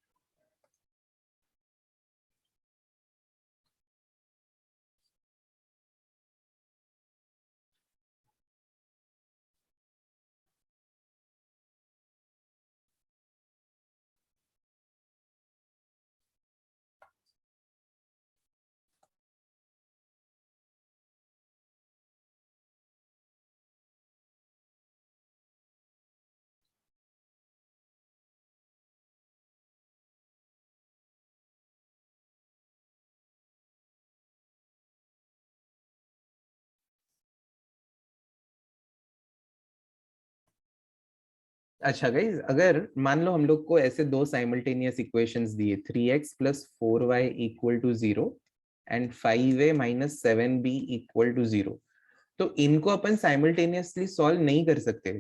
अच्छा गाइज, अगर मान लो हम लोग को ऐसे दो साइमल्टेनियस इक्वेशंस दिए, 3x plus 4y equal to 0 and 5a minus 7b equal to 0, तो इनको अपन साइमल्टेनियसली सॉल्व नहीं कर सकते।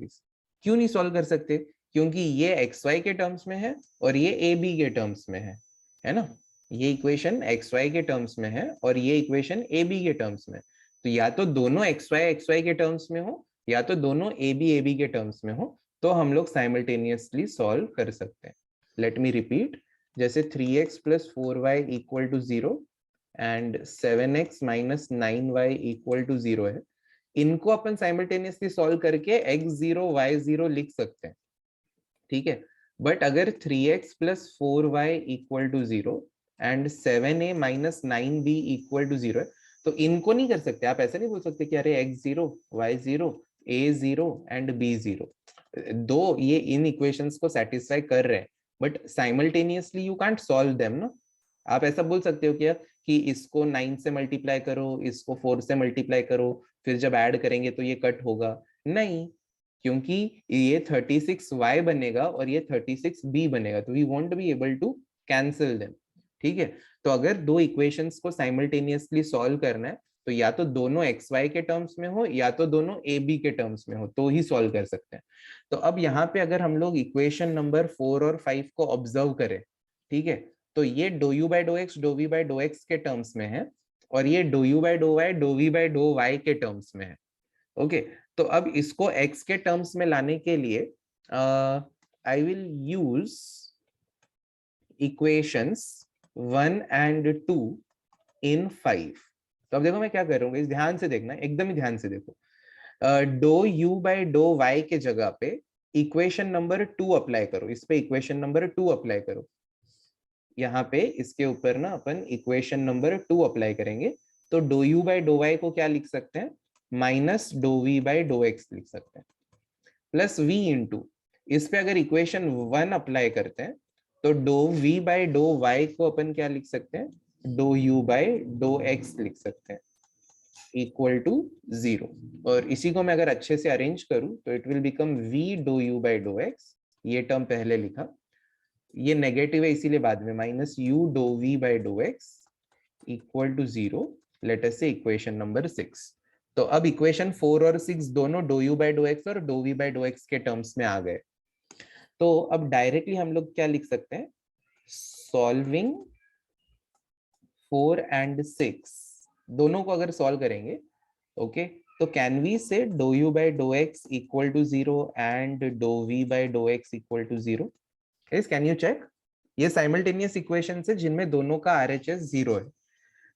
क्यों नहीं सॉल्व कर सकते? क्योंकि ये xy के टर्म्स में है और ये ab के टर्म्स में है ना, ये इक्वेशन xy के टर्म्स में है और ये इक्वेशन ab के टर्म्स में, तो या तो दोनों xy के टर्म्स में हो या तो दोनों ab के टर्म्स में हो, तो हम लोग साइमल्टेनियसली सॉल्व कर सकते हैं। लेट मी रिपीट, जैसे 3x plus 4y equal to 0 and 7x minus 9y equal to 0 है, इनको अपन साइमल्टेनियसली सॉल्व करके x0 y0 लिख सकते हैं, ठीक है। बट अगर 3x plus 4y equal to 0 and 7a minus 9b equal to 0 है, तो इनको नहीं कर सकते। आप ऐसे नहीं बोल सकते कि अरे x0 y0 a0 and b0, दो ये इन इक्वेशंस को सेटिस्फाई कर रहे हैं, but simultaneously you can't solve them ना, आप ऐसा बोल सकते हो क्या कि इसको 9 से मल्टीप्लाई करो, इसको 4 से मल्टीप्लाई करो, फिर जब ऐड करेंगे तो ये कट होगा? नहीं, क्योंकि ये 36y बनेगा और ये 36b बनेगा, तो we won't be able to cancel them. ठीक है, तो अगर दो इक्वेशंस को साइमल्टेनियसली सॉल्व करना है तो या तो दोनों एक्स वाई के टर्म्स में हो या तो दोनों ए बी के टर्म्स में हो, तो ही सॉल्व कर सकते हैं। तो अब यहाँ पे अगर हम लोग इक्वेशन नंबर 4 और 5 को ऑब्जर्व करें, ठीक है, तो ये do u by dough x, do v by dough x के टर्म्स में है, और ये do u by dough y, do v by dough y के टर्म्स में है। ओके, तो अब इसको x के टर्म्स में लाने के लिए I will use equations 1 and 2 इन 5। तो अब देखो मैं क्या कर रहा हूँ, इस ध्यान से देखना, एकदम ही ध्यान से देखो। Do u by dough y के जगह पे इक्वेशन नंबर 2 अप्लाई करो, इस पे इक्वेशन नंबर 2 अप्लाई करो। यहाँ पे इसके ऊपर ना अपन इक्वेशन नंबर 2 अप्लाई करेंगे, तो dough u by dough y को क्या लिख सकते हैं, minus dough v by dough x लिख सकते हैं, प्लस वी इंटू, इस पे अगर इक्वेशन 1 अप्लाई करते हैं तो do v by dough y को अपन क्या लिख सकते हैं, do u by dough x लिख सकते हैं, इक्वल टू 0। और इसी को मैं अगर अच्छे से अरेंज करूं तो it will become v do u by dough x, ये टर्म पहले लिखा, ये नेगेटिव है इसीलिए बाद में, minus u do v by dough x equal to 0। Let us say equation number 6। तो अब इक्वेशन 4 और 6 दोनों dou u by dough x और dough v by dough x के टर्म्स में आ गए। तो अब डायरेक्टली हम लोग क्या लिख सकते हैं, सॉल्विंग 4 एंड 6 दोनों को अगर सॉल्व करेंगे, ओके, तो can we say dough u by dough x equal to 0 and do v by dough x equal to 0? Can you check? ये साइमल्टेनियस इक्वेशन है जिनमें दोनों का आरएचएस 0 है।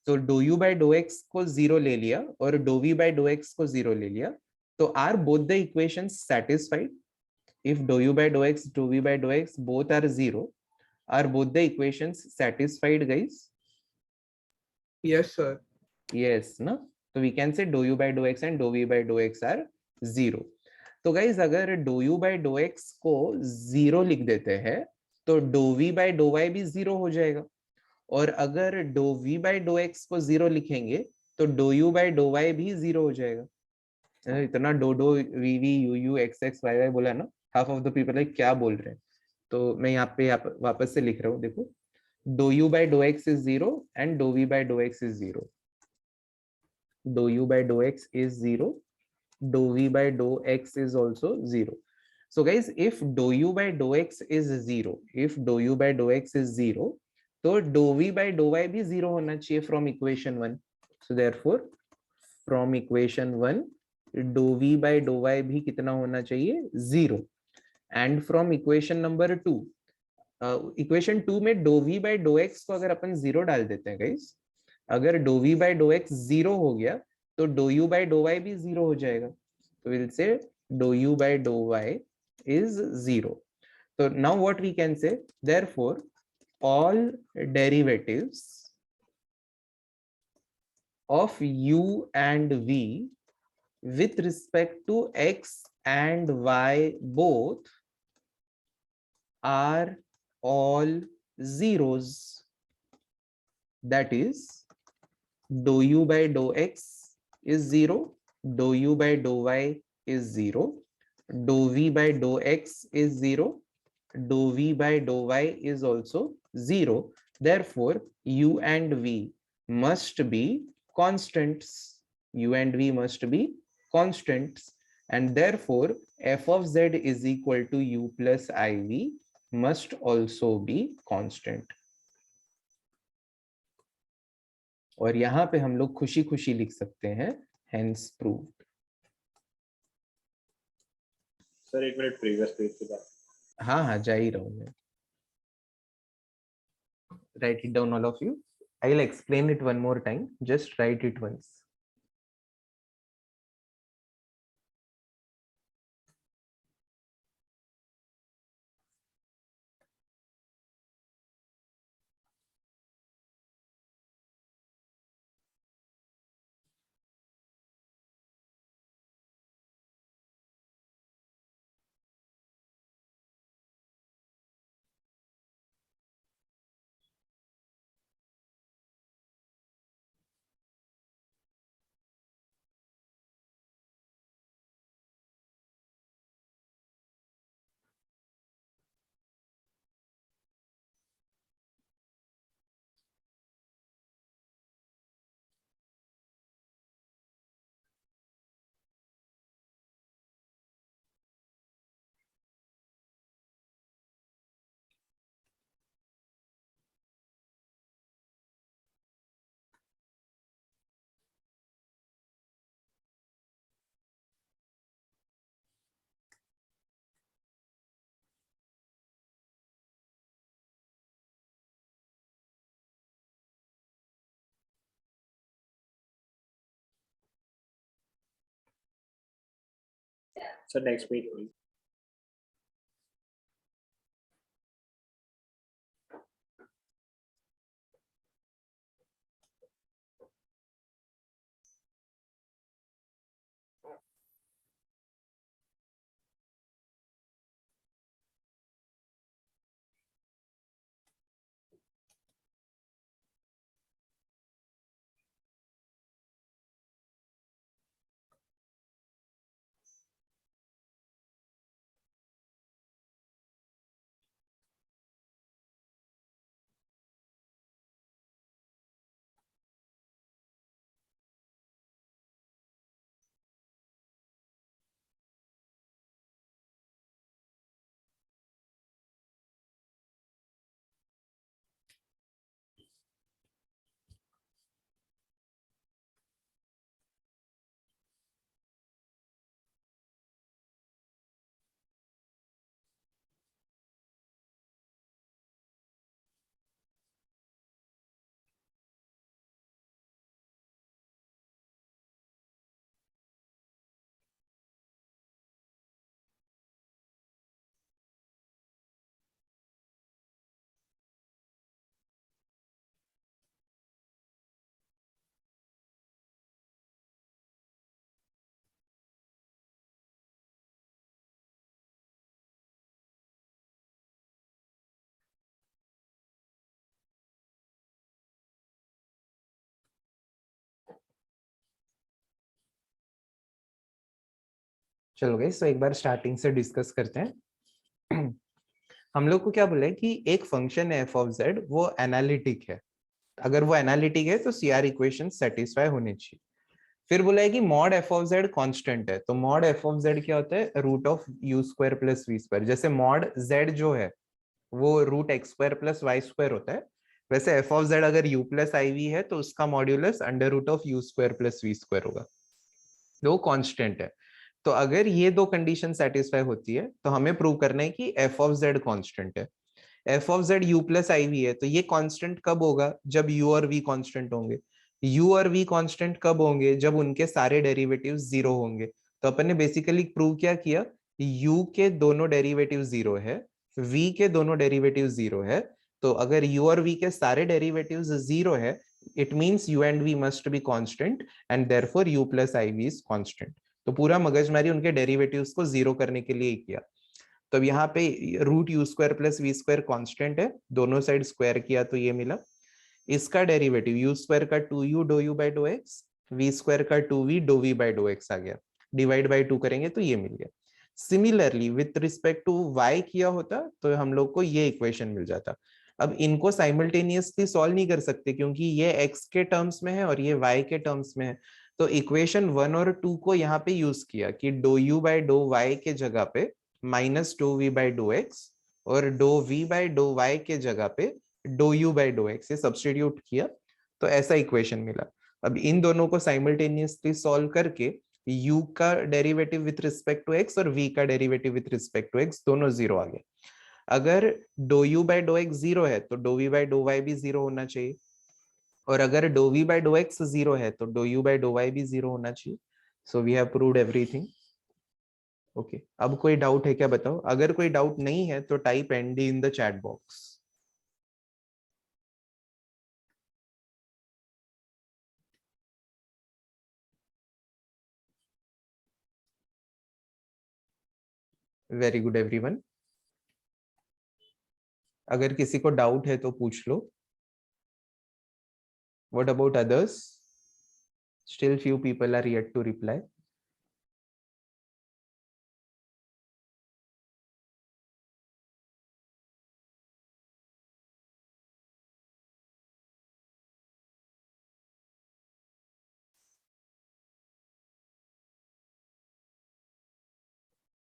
तो dough u by dough x को 0 ले लिया और dough v by dough x को 0 ले लिया, तो are both the equations satisfied? If do u by dough x, do v by dough x both are 0, are both the equations satisfied guys? Yes, sir. yes ना, तो we can say dough u by dough x and do v by dough x are 0। तो guys अगर do u by dough x को 0 लिख देते हैं तो do v by dough y भी 0 हो जाएगा, और अगर do v by dough x को 0 लिखेंगे तो dough u by dough y भी 0 हो जाएगा। इतना do do v v u u x x y y बोला ना, half of the people like क्या बोल रहे हैं, तो मैं यहाँ पे वापस से लिख रहा हूँ, देखो, do u by dough x is 0 and do v by dough x is 0, do u by dough x is 0, do v by do x is also 0. So guys, if do u by do x is 0, if do u by do x is 0, तो do v by do y भी 0 होना चाहिए from equation 1. So therefore from equation 1 do v by do y भी कितना होना चाहिए, 0. And from equation number 2, equation 2 में do v by dough x को अगर अपन 0 डाल देते हैं गाइस, अगर do v by dough x 0 हो गया तो dough u by dough y भी 0 हो जाएगा, तो we'll say do u by dough y is 0. So now what we can say, therefore all derivatives of u and v with respect to x and y both are all zeros. That is, do u by do x is 0, do u by do y is 0, do v by do x is 0, do v by do y is also 0. Therefore u and v must be constants, u and v must be constants, and therefore f of z is equal to u plus iv must also be constant. और यहाँ पे हम लोग खुशी खुशी लिख सकते हैं hence proved. सर एक मिनट प्रीवियस पेज पे जाओ। हाँ हाँ जा ही रहा हूँ मैं, write it down all of you. I will explain it one more time, just write it once. Sir, next week, please. चलो गाइस, तो एक बार स्टार्टिंग से डिस्कस करते हैं। हम लोग को क्या बोला है कि एक फंक्शन है एफ ऑफ जेड, वो एनालिटिक है। अगर वो एनालिटिक है तो सीआर इक्वेशन सेटिस्फाई होने चाहिए। फिर बोला है कि mod f of z constant है, तो मॉड एफ ऑफ जेड क्या होता है? Root of u square plus v square. जैसे मॉड जेड जो है वो root x square plus y square होता है, वैसे एफ ऑफ जेड अगर यू प्लस आई वी है तो उसका modulus under root of u square plus v square होगा, तो वो कांस्टेंट है। तो अगर ये दो कंडीशन सेटिस्फाई होती है तो हमें प्रूव करना है कि एफ ऑफ जेड कांस्टेंट है। F of z u plus i v है, तो ये कांस्टेंट कब होगा? जब यू और वी कांस्टेंट होंगे। यू और वी कांस्टेंट कब होंगे? जब उनके सारे डेरिवेटिव जीरो होंगे। तो अपन ने बेसिकली प्रूव क्या किया? यू के दोनों डेरिवेटिव जीरो है, वी के दोनों डेरिवेटिव जीरो है। तो अगर यू और वी के सारे डेरिवेटिव जीरो है, it means u and v must be constant and therefore u plus i v is constant. तो पूरा मगजमारी उनके डेरिवेटिव्स को जीरो करने के लिए किया। तो अब यहाँ पे root u square plus v square constant है, दोनों साइड स्क्वायर किया तो ये मिला। इसका डेरिवेटिव यू स्क्वायर का two u dou u by dough x, v square का two v dou v by dough x आ गया, डिवाइड बाई टू करेंगे तो ये मिल गया। Similarly with respect to y किया होता तो हम लोग को ये इक्वेशन मिल जाता। अब इनको साइमल्टेनियसली सॉल्व नहीं कर सकते क्योंकि ये x के टर्म्स में है और ये y के टर्म्स में है। तो इक्वेशन 1 और 2 को यहाँ पे यूज किया कि dou u by dough y के जगह पे minus dough v by dough x और dough v by dough y के जगह पे dou u by dough x, ये सब्स्टिट्यूट किया तो ऐसा इक्वेशन मिला। अब इन दोनों को साइमल्टेनियसली सॉल्व करके u का derivative with respect to x और v का derivative with respect to x दोनों जीरो आ गए। अगर dough u by dough x zero है तो dough v by dough y भी जीरो होना चाहिए, और अगर do v by dough x zero है तो dough u by dough y भी जीरो होना चाहिए। So we have proved everything. Okay, अब कोई डाउट है क्या बताओ? अगर कोई डाउट नहीं है तो type ND in the chat box. Very good everyone. अगर किसी को डाउट है तो पूछ लो। What about others? Still few people are yet to reply.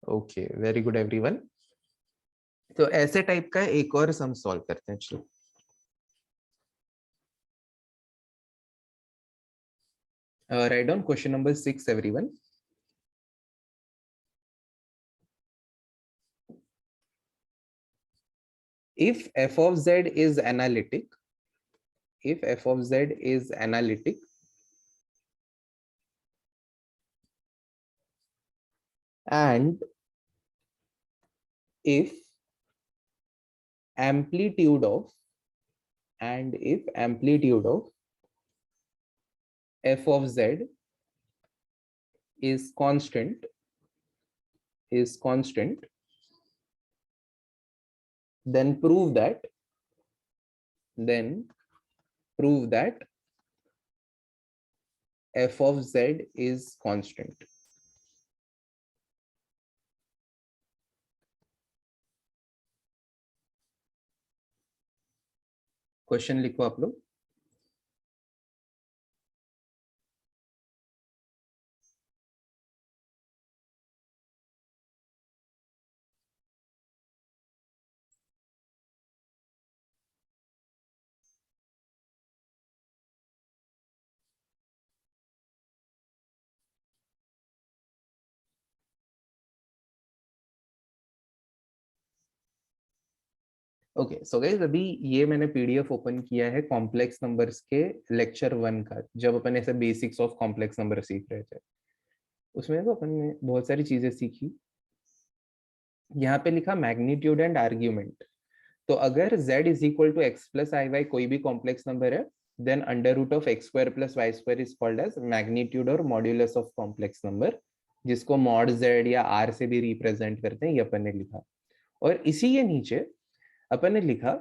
Okay, very good everyone. तो ऐसे टाइप का एक और सम सॉल्व करते हैं, चलो। Right down question number 6 everyone. If f of z is analytic, if f of z is analytic, and if amplitude of f of z is constant, then prove that f of z is constant. Question लिखो आप लोग. Okay so guys, अभी ये मैंने PDF open किया है complex numbers के lecture 1 का, जब अपन ऐसे बेसिक्स ऑफ कॉम्प्लेक्स नंबर सीख रहे थे. उसमें तो अपन ने बहुत सारी चीजें सीखी. यहाँ पे लिखा मैग्नीट्यूड एंड आर्ग्यूमेंट. तो अगर z is equal to x plus i y कोई भी कॉम्प्लेक्स नंबर है, then under root of x square plus y square is called as magnitude और मॉड्यूलस ऑफ कॉम्प्लेक्स नंबर, जिसको मॉड z या r से भी रिप्रेजेंट करते हैं. ये अपन ने लिखा. और इसी के नीचे अपन ने लिखा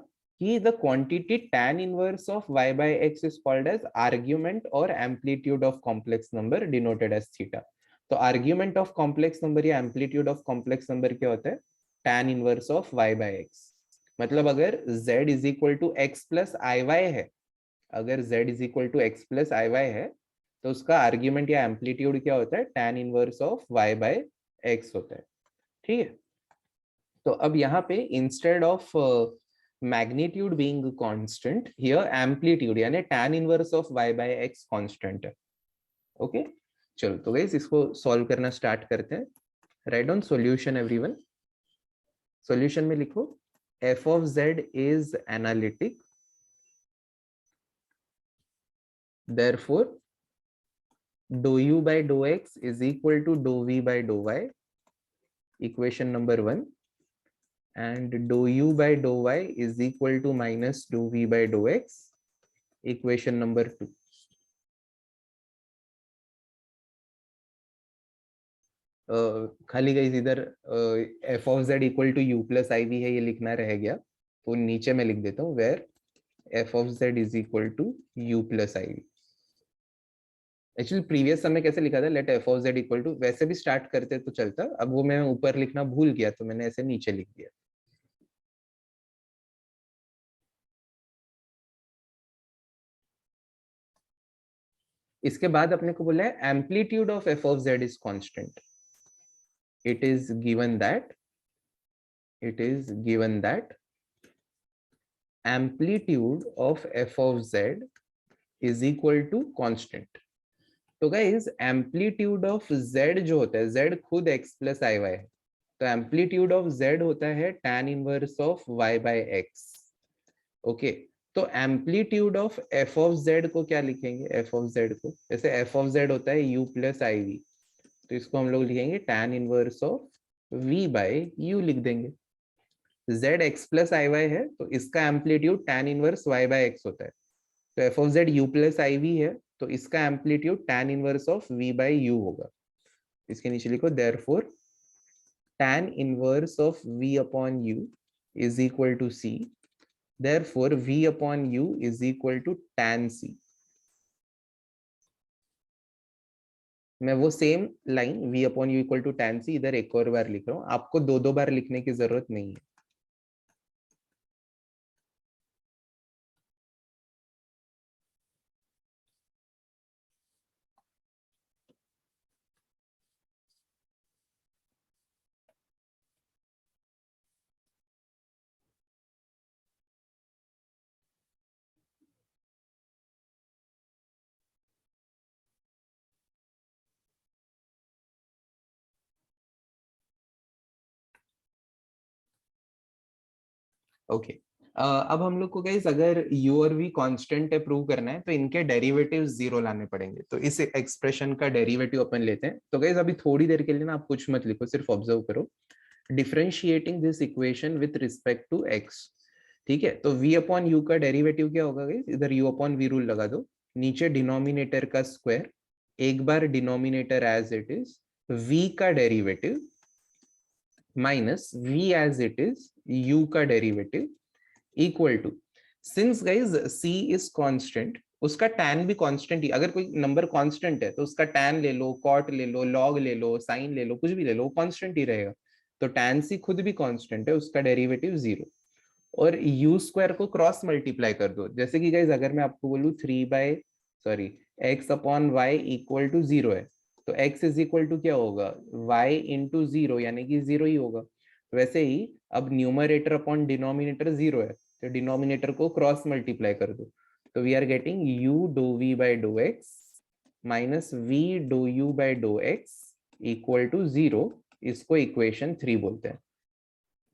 कि the quantity tan inverse of y by x is called as argument और amplitude of complex number denoted as theta. तो आर्ग्यूमेंट ऑफ कॉम्प्लेक्स नंबर या एम्पलीट्यूड ऑफ कॉम्प्लेक्स नंबर क्या होता है? tan inverse of y by x. मतलब अगर z is equal to x plus i y है, तो उसका आर्ग्यूमेंट या एम्पलीट्यूड क्या होता है? tan inverse of y by x होता है. ठीक है. तो अब यहाँ पे instead of magnitude being constant, here amplitude यानी tan inverse of y by x constant है. ओके चलो, तो गाइस इसको सॉल्व करना स्टार्ट करते हैं. Right down solution everyone. Solution में लिखो f of z is analytic, therefore dou u by dou x is equal to dou v by dou y, equation number 1, and dou u by dou y is equal to minus dou v by dou x, equation number 2. खाली guys इधर f of z equal to u plus i v है, ये लिखना रह गया, तो नीचे मैं लिख देता हूँ where f of z is equal to u plus i v. Actually previous समय कैसे लिखा था? Let f of z equal to, वैसे भी स्टार्ट करते तो चलता, अब वो मैं ऊपर लिखना भूल गया तो मैंने ऐसे नीचे लिख दिया. इसके बाद अपने को बोला है amplitude of f of z is constant. it is given that amplitude of f of z is equal to constant. तो गाइस एम्पलीट्यूड ऑफ z जो होता है, z खुद x प्लस आई वाई है, तो एम्पलीट्यूड ऑफ z होता है tan inverse of y by x. Okay, तो amplitude of f of z को क्या लिखेंगे? f of z को जैसे f of z होता है u प्लस आई वी, तो इसको हम लोग लिखेंगे tan inverse of v by u लिख देंगे. z x plus i y है, तो इसका amplitude tan inverse y by x होता है. तो f of z u plus i v है, तो इसका amplitude tan inverse of v by u होगा. इसके नीचे लिखो therefore tan inverse of v upon u is equal to c, therefore v upon u is equal to tan c. मैं वो same line v upon u equal to tan c इधर एक और बार लिख रहा हूँ, आपको दो दो बार लिखने की जरूरत नहीं है. ओके अब हम लोग को गाइस अगर u और v कांस्टेंट है प्रूव करना है तो इनके डेरिवेटिव 0 लाने पड़ेंगे। तो इस एक्सप्रेशन का डेरिवेटिव अपन लेते हैं। तो गाइस अभी थोड़ी देर के लिए ना आप कुछ मत लिखो, सिर्फ ऑब्जर्व करो। Differentiating this equation with respect to x, ठीक है। तो v अपॉन u का डेरिवेटिव क्या होगा गाइस, इधर u अपॉन v रूल लगा दो, नीचे डिनोमिनेटर का स्क्वायर, एक बार denominator as it is, v का derivative minus v as it is u का derivative equal to, since guys c is constant, उसका tan भी कांस्टेंट ही, अगर कोई नंबर कांस्टेंट है तो उसका tan ले लो, cot ले लो, log ले लो, sin ले लो, कुछ भी ले लो, कांस्टेंट ही रहेगा। तो tan c खुद भी कांस्टेंट है, उसका डेरिवेटिव 0। और u स्क्वायर को क्रॉस मल्टीप्लाई कर दो, जैसे कि गाइज अगर मैं आपको बोलूं x upon y equal to 0 है, तो x इज इक्वल टू क्या होगा, y इंटू 0, यानी कि 0 ही होगा। वैसे ही अब न्यूमरेटर अपॉन डिनोमिनेटर 0 है, तो डिनोमिनेटर को क्रॉस मल्टीप्लाई कर दो, तो we are getting u dough v by dough x minus v dough u by dough x equal to 0। इसको इक्वेशन 3 बोलते हैं,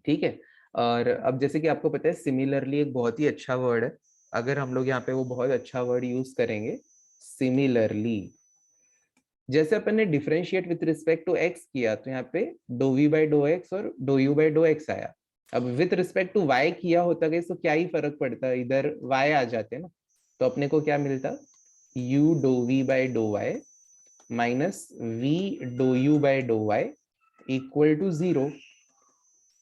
ठीक है। और अब जैसे कि आपको पता है सिमिलरली एक बहुत ही अच्छा वर्ड है, अगर हम लोग यहाँ पे वो बहुत अच्छा वर्ड यूज करेंगे सिमिलरली, जैसे अपन ने differentiate with respect to x किया तो यहाँ पे do v by dough x और dough u by dough x आया। अब विथ रिस्पेक्ट टू y किया होता गया तो क्या ही फर्क पड़ता, इधर y आ जाते ना, तो अपने को क्या मिलता, u dough v by dough y minus v dough u by dough y equal to 0।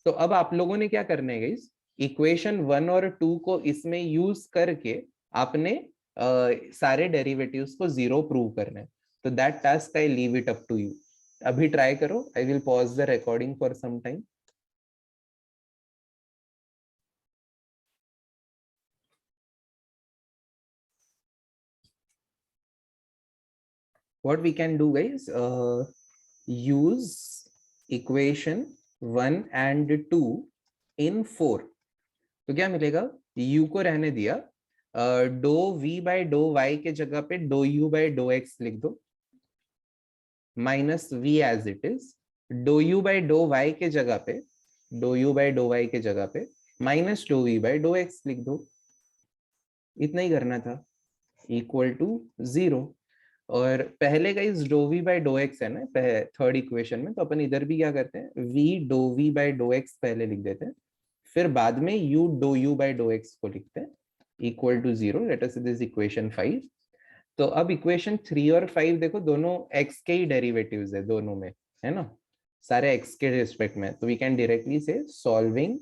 तो अब आप लोगों ने क्या करना है गाइस, इक्वेशन 1 और 2 को इसमें यूज करके आपने सारे डेरिवेटिव्स को 0 प्रूव करना है। तो that task I leave it up to you. अभी ट्राई करो, I will pause the recording for some time. What we can do guys, use equation 1 and 2 in 4। तो क्या मिलेगा, u को रहने दिया, do v by dough y के जगह पे do u by dough x लिख दो, minus v as it is, do u by dough y के जगह पे, do u by dough y के जगह पे minus do v by dough x लिख दो। इतना ही करना था, इक्वल टू 0। और पहले का इस do v by dough x है ना थर्ड इक्वेशन में, तो अपन इधर भी क्या करते हैं, v dough v by dough x पहले लिख देते हैं, फिर बाद में u dough u by dough x को लिखते हैं equal to 0। Let us this equation 5। तो अब इक्वेशन 3 और 5 देखो, दोनों x के ही डेरिवेटिव्स है दोनों में, है ना, सारे x के रिस्पेक्ट में। तो वी कैन डायरेक्टली से solving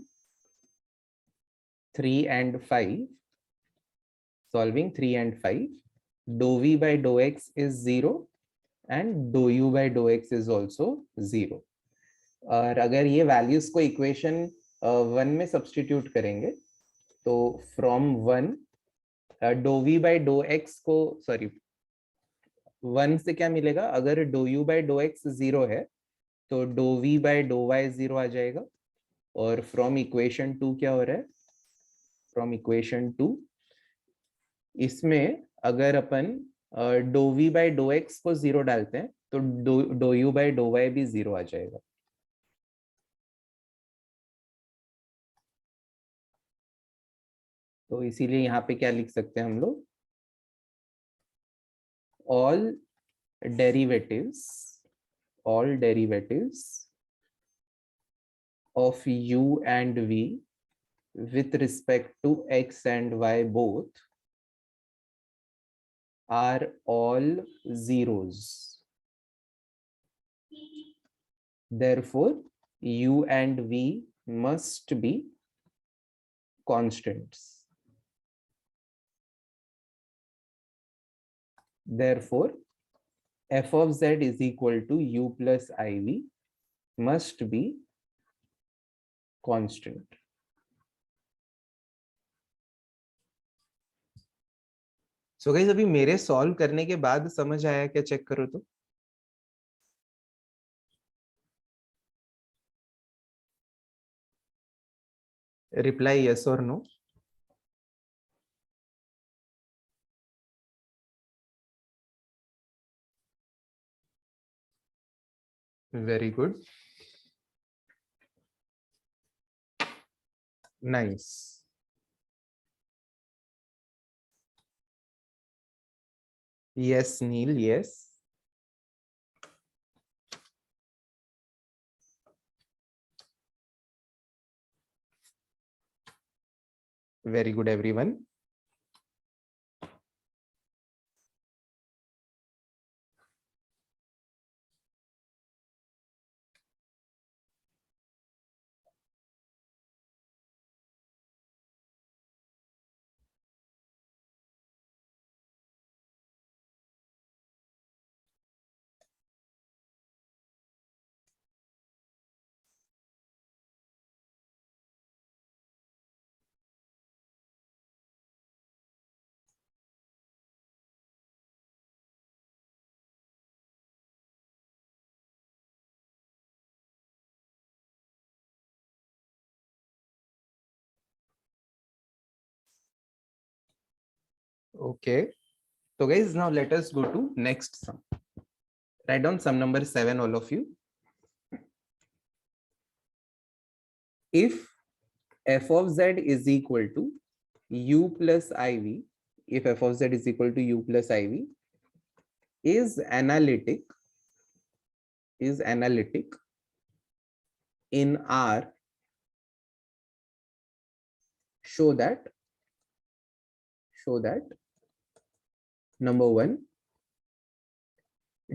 3 and 5, solving 3 and 5, dou v by dou x is 0 and dou u by dou x is also 0। और अगर ये वैल्यूज को इक्वेशन 1 में सब्स्टिट्यूट करेंगे तो from 1 do v by dough x को, सॉरी 1 से क्या मिलेगा, अगर dough u by dough x 0 है तो dough v by dough y 0 आ जाएगा। और फ्रॉम इक्वेशन 2 क्या हो रहा है, फ्रॉम इक्वेशन 2 इसमें अगर अपन dou v by dough x को 0 डालते हैं तो dough u by dough y भी 0 आ जाएगा। तो इसीलिए यहाँ पे क्या लिख सकते हैं हम लोग, all derivatives of u and v with respect to x and y both are all zeros, therefore u and v must be constants, therefore f of z is equal to u plus iv must be constant। So guys अभी मेरे solve करने के बाद समझ आया क्या, check करो तो। रिप्लाई यस और no. Very good, nice. Yes, Neil, yes. Very good, everyone. Okay. So guys, now let us go to next sum. Write down sum number 7, all of you. If f of z is equal to u plus iv, if f of z is equal to u plus iv, is analytic in R, show that number one,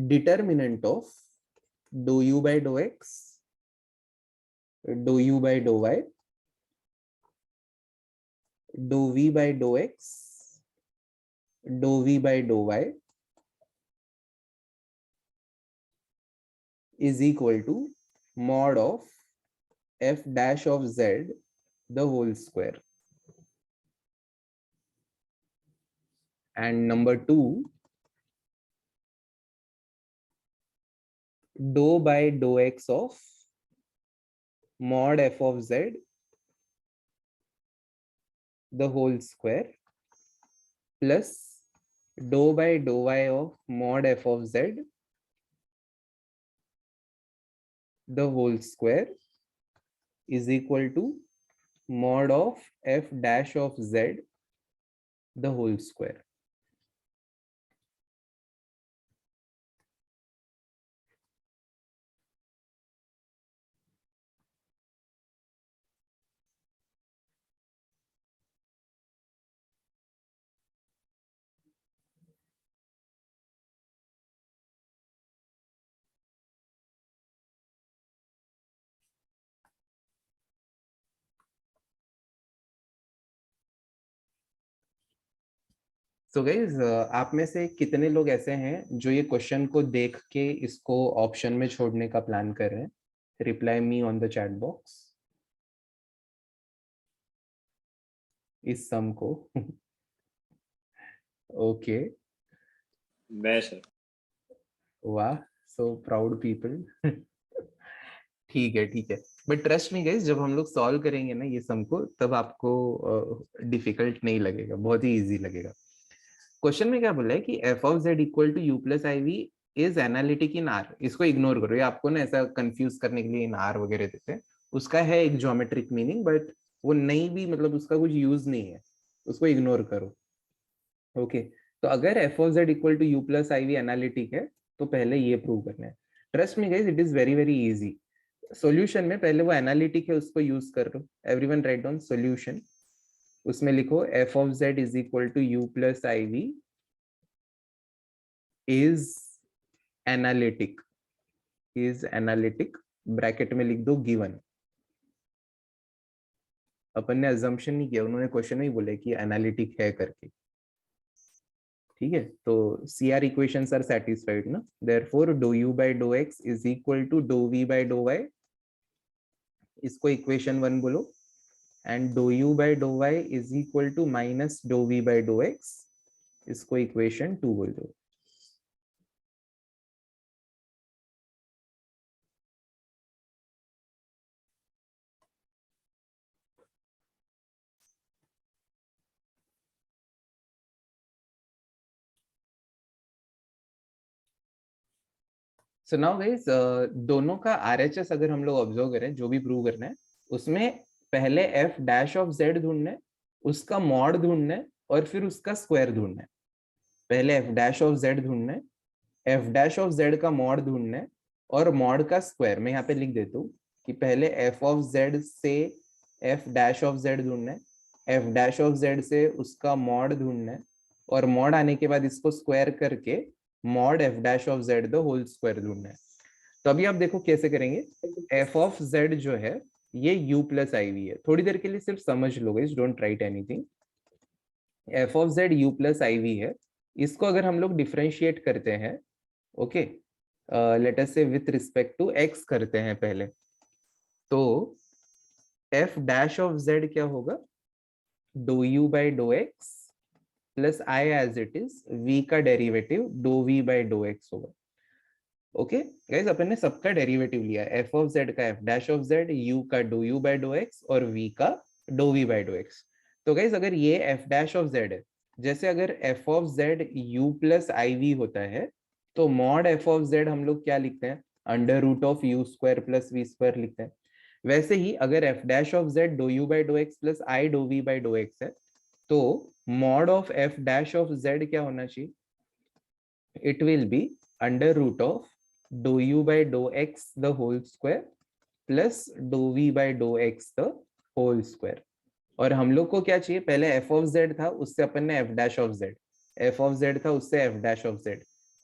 determinant of dou u by dou x, dou u by dou y, dou v by dou x, dou v by dou y is equal to mod of f dash of z the whole square. And number two, dou by dou x of mod f of z the whole square plus dou by dou y of mod f of z the whole square is equal to mod of f dash of z the whole square. So guys आप में से कितने लोग ऐसे हैं जो ये question को देख के इसको ऑप्शन में छोड़ने का प्लान कर रहे हैं? Reply me on the chat box इस सम को. ओके, मैं सर. वाह, सो प्राउड पीपल. ठीक है. बट ट्रस्ट मी गाइज, जब हम लोग सॉल्व करेंगे ना ये सम को, तब आपको डिफिकल्ट नहीं लगेगा, बहुत ही इजी लगेगा. क्वेश्चन में क्या बोला है कि f of z equal to u plus iv is analytic in R. इसको इग्नोर करो, ये आपको ना ऐसा कंफ्यूज करने के लिए इन R वगैरह देते हैं. उसका है एक ज्योमेट्रिक मीनिंग, बट वो नहीं भी, मतलब उसका कुछ यूज नहीं है, उसको इग्नोर करो. ओके, तो अगर f of z equal to u plus iv analytic है तो पहले ये प्रूव करना है. Trust me guys, it is very very easy. Solution में पहले वो एनालिटिक है उसको यूज कर लो. Everyone write down solution. उसमें लिखो f of z is equal to u plus iv is analytic bracket में लिख दो गिवन. अपन ने अजम्पशन नहीं किया, उन्होंने क्वेश्चन में ही बोले कि एनालिटिक है करके. ठीक है, तो CR इक्वेशंस आर सेटिस्फाइड ना. Therefore do u by dough x is equal to do v by dough y. इसको इक्वेशन 1 बोलो. And do u by dough y is equal to minus do v by dough x. इसको equation 2 बोल दो. So now guys, दोनों का RHS अगर हम लोग ऑब्जर्व करें, जो भी प्रूव करना है, उसमें पहले f डैश ऑफ z ढूंढना है, उसका मॉड ढूंढना है, और फिर उसका स्क्वायर ढूंढना है. पहले एफ डैश ऑफ जेड ढूंढना है, एफ डैश ऑफ जेड का मॉड ढूंढना है, और मॉड का स्क्वायर मैं यहाँ पे लिख देता हूँ कि पहले एफ ऑफ जेड से एफ डैश ऑफ जेड ढूंढना है, एफ डैश ऑफ जेड से उसका मॉड ढूंढना है, और मॉड आने के बाद इसको स्क्वायर करके mod f dash of z the whole square ढूंढना है। तो अभी आप देखो कैसे करेंगे। एफ ऑफ जेड जो है ये u प्लस आई वी है, थोड़ी देर के लिए सिर्फ समझ लो guys, don't write anything. F of z u plus i v है, इसको अगर हम लोग डिफरेंशिएट करते हैं, ओके, लेट अस से विथ रिस्पेक्ट टू x करते हैं पहले, तो f डैश ऑफ z क्या होगा, do u by dough x plus i as it is, v का derivative do v by dough x होगा। ओके गाइस, अपन ने सबका डेरिवेटिव लिया, f ऑफ z का f dash of z, u का do u by dough x और v का do v by dough x। तो गाइस अगर ये f डैश ऑफ z है, जैसे अगर f of z u plus i v होता है, तो मॉड f ऑफ z हम लोग क्या लिखते हैं, under root of u square plus v square लिखते हैं। वैसे ही अगर f dash of z do u by dough x plus i do v by dough x है, तो mod of f dash of z क्या होना चाहिए, it will be under root of do u by dough x the whole square plus dough v by dough x the whole square. और हम लोग को क्या चाहिए, पहले f ऑफ z था, उससे अपन ने f dash of z, f of z था उससे f डैश ऑफ z,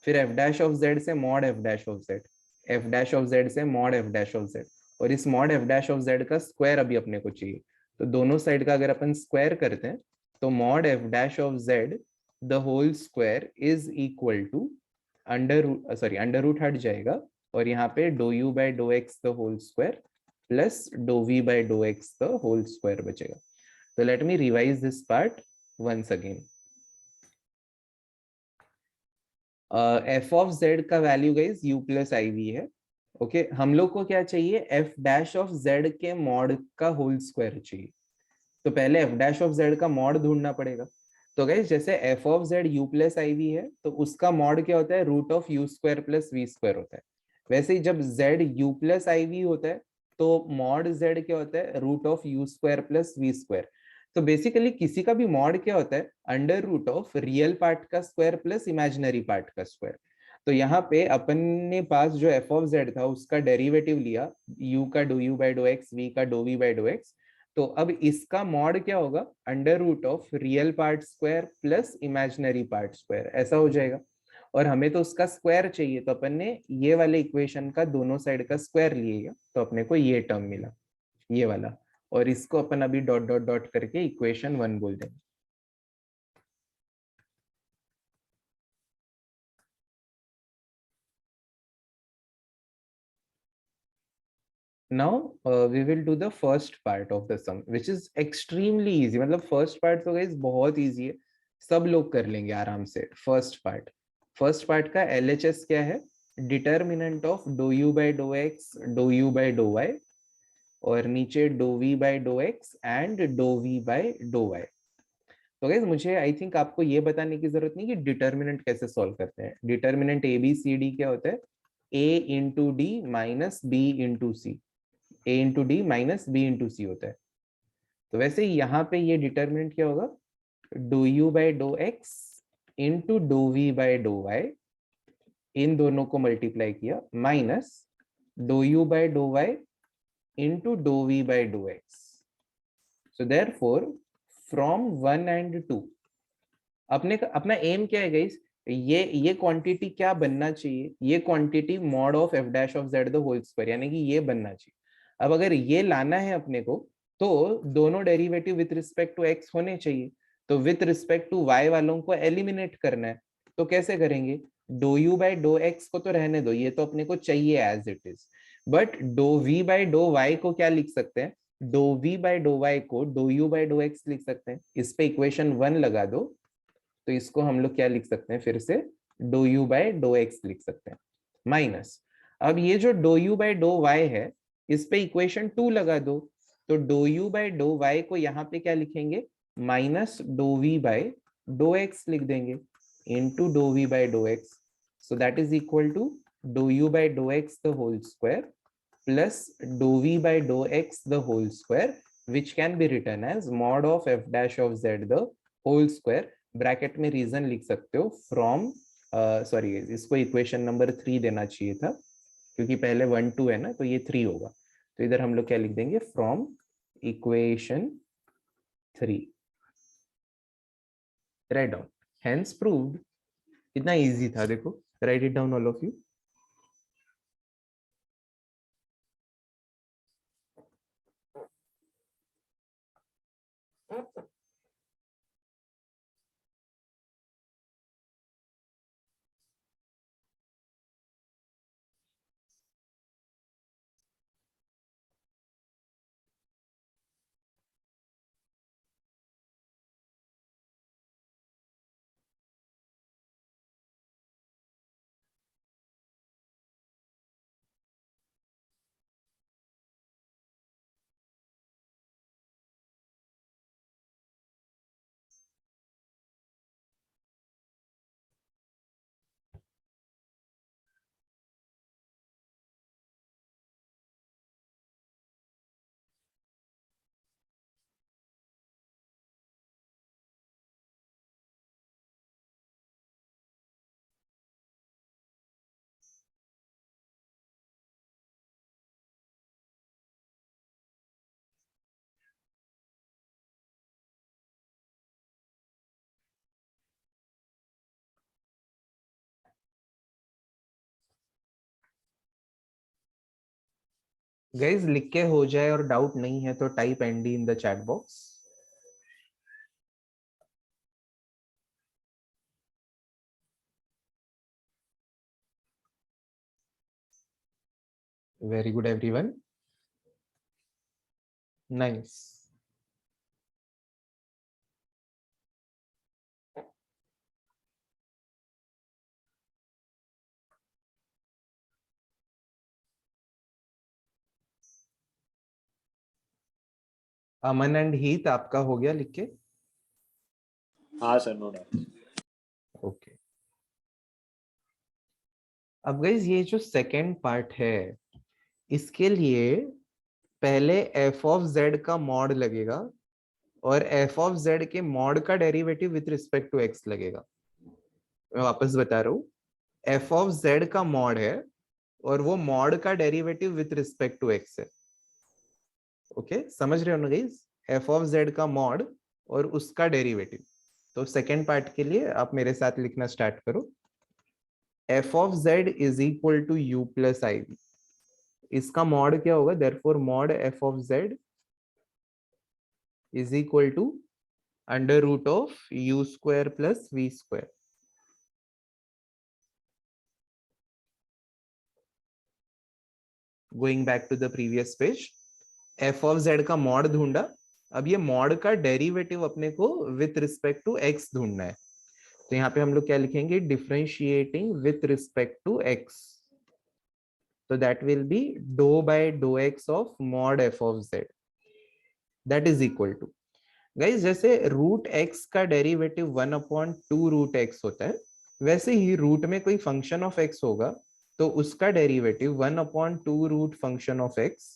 फिर f डैश ऑफ z से mod f dash of z, f dash of z से mod f dash of z, और इस mod f dash of z का square अभी अपने को चाहिए। तो दोनों साइड का अगर अपन स्क्वायर करते हैं, तो mod f dash of z the whole square is equal to under root हट जाएगा, और यहाँ पे do u by dough x the whole square plus dough v by dough x the whole square बचेगा। तो let me revise this part once again. f of z का value guys u plus i v है, okay. हम लोग को क्या चाहिए, f dash of z के मॉड का होल स्क्वायर चाहिए, तो पहले f डैश ऑफ z का मॉड ढूंढना पड़ेगा। तो गाइस जैसे f of z u plus i v है, तो उसका मॉड क्या होता है, root of u square plus v square होता है। वैसे ही जब z u plus i v होता है, तो मॉड z क्या होता है, root of u square plus v square. तो बेसिकली किसी का भी मॉड क्या होता है, under root of real part का स्क्वायर प्लस इमेजिनरी पार्ट का स्क्वायर। तो यहाँ पे अपन ने पास जो f ऑफ z था उसका डेरिवेटिव लिया, u का do u by dough x, v का do v by dough x, तो अब इसका मॉड क्या होगा, under root of real part square plus imaginary part square, ऐसा हो जाएगा। और हमें तो उसका स्क्वायर चाहिए, तो अपन ने ये वाले इक्वेशन का दोनों साइड का स्क्वायर लिएगा, तो अपने को ये टर्म मिला, ये वाला, और इसको अपन अभी डॉट डॉट डॉट करके इक्वेशन 1 बोल देंगे। Now we will do the first part of the sum, which is extremely easy. मतलब first part तो guys बहुत easy है, सब लोग कर लेंगे आराम से। first part का LHS क्या है, determinant of do u by dough x, do u by dough y, और नीचे do v by dough x and do v by dough y। तो गाइस मुझे आई थिंक आपको ये बताने की जरूरत नहीं कि डिटर्मिनेंट कैसे सॉल्व करते हैं। Determinant a b c d क्या होता है, a into d minus b into c, a into d minus b into c होता है। तो वैसे यहाँ पे ये डिटर्मिनेंट क्या होगा, do u by dough x into dough v by dough y, इन दोनों को मल्टीप्लाई किया, minus do u by dough y into dough v by dough x। So therefore from 1 and 2 अपना एम क्या है गाइस, ये क्वांटिटी क्या बनना चाहिए, ये quantity mod of f dash of z the whole square, यानी कि ये बनना चाहिए। अब अगर ये लाना है अपने को, तो दोनों derivative with respect to x होने चाहिए, तो विथ रिस्पेक्ट टू y वालों को एलिमिनेट करना है। तो कैसे करेंगे, do u by dough x को तो रहने दो, ये तो अपने को चाहिए as it is, but do v by dough y को क्या लिख सकते हैं, do v by dough y को dough u by dough x लिख सकते हैं। इस पे इक्वेशन 1 लगा दो, तो इसको हम लोग क्या लिख सकते हैं, फिर से do u by dough x लिख सकते हैं, माइनस अब ये जो do u by dough y है, इस पे इक्वेशन 2 लगा दो, तो dough u by dough y को यहाँ पे क्या लिखेंगे, minus do v by dough x लिख देंगे, into do v by dough x। So that is equal to do u by dough x the whole square plus dough v by dough x the whole square, which can be written as mod of f dash of z the whole square bracket में reason लिख सकते हो from, sorry इसको equation number 3 देना चाहिए था क्योंकि पहले 1 2 है ना, तो ये 3 होगा। तो इधर हम लोग क्या लिख देंगे, from equation 3, write down, hence proved. कितना इजी था देखो, write it down all of you. Guys लिख के हो जाए और डाउट नहीं है तो type ND in the chat box. Very good everyone, nice. Aman and Heet आपका हो गया लिख के? हाँ सर, नो डाउट। ओके। अब गाइस ये जो सेकंड पार्ट है, इसके लिए पहले f ऑफ z का मॉड लगेगा और f ऑफ z के मॉड का derivative with respect to x लगेगा। मैं वापस बता रहा हूँ, f ऑफ z का मॉड है और वो मॉड का derivative with respect to x है। ओके समझ रहे हो ना गाइस, f ऑफ z का मॉड और उसका डेरिवेटिव। तो सेकंड पार्ट के लिए आप मेरे साथ लिखना स्टार्ट करो। f of z is equal to u plus i v. इसका मॉड क्या होगा, therefore mod f of z is equal to under root of u square plus v square. Going back to the previous page, f of z का mod ढूंढा, अब ये mod का derivative अपने को विथ रिस्पेक्ट टू x ढूंढना है। तो यहाँ पे हम लोग क्या लिखेंगे, differentiating with respect to x, तो that will be dou by dough x of mod f of z, that is equal to, guys जैसे रूट x का डेरिवेटिव 1/2 रूट x होता है, वैसे ही रूट में कोई फंक्शन ऑफ x होगा तो उसका derivative 1/2 root function of x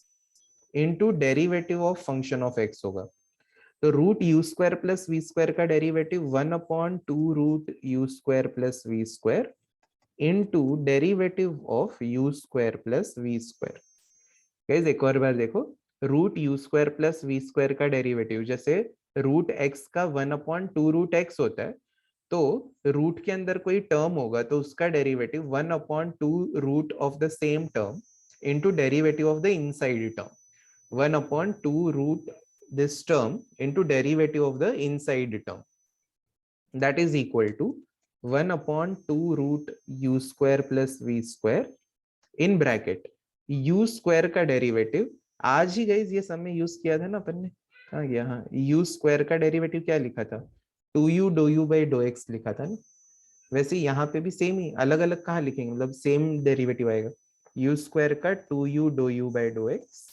into derivative of function of x होगा। तो root u square plus v square का derivative 1/2 root u square plus v square into derivative of u square plus v square. Guys एक और बार देखो, root u square plus v square का derivative, जैसे root x का 1/2 root x होता है, तो रूट के अंदर कोई टर्म होगा तो उसका derivative 1/2 root of the same term into derivative of the inside term, 1/2 root this term into derivative of the inside term, that is equal to 1/2 root u square plus v square in bracket u square का derivative, आज ही guys ये सब में use किया था ना अपन ने, कहाँ गया, हाँ u square का डेरिवेटिव क्या लिखा था, 2u dou u by dou x लिखा था ना। वैसे यहाँ पे भी सेम ही, अलग अलग कहाँ लिखेंगे, मतलब सेम डेरिवेटिव आएगा, u square का 2u dou u by dou x,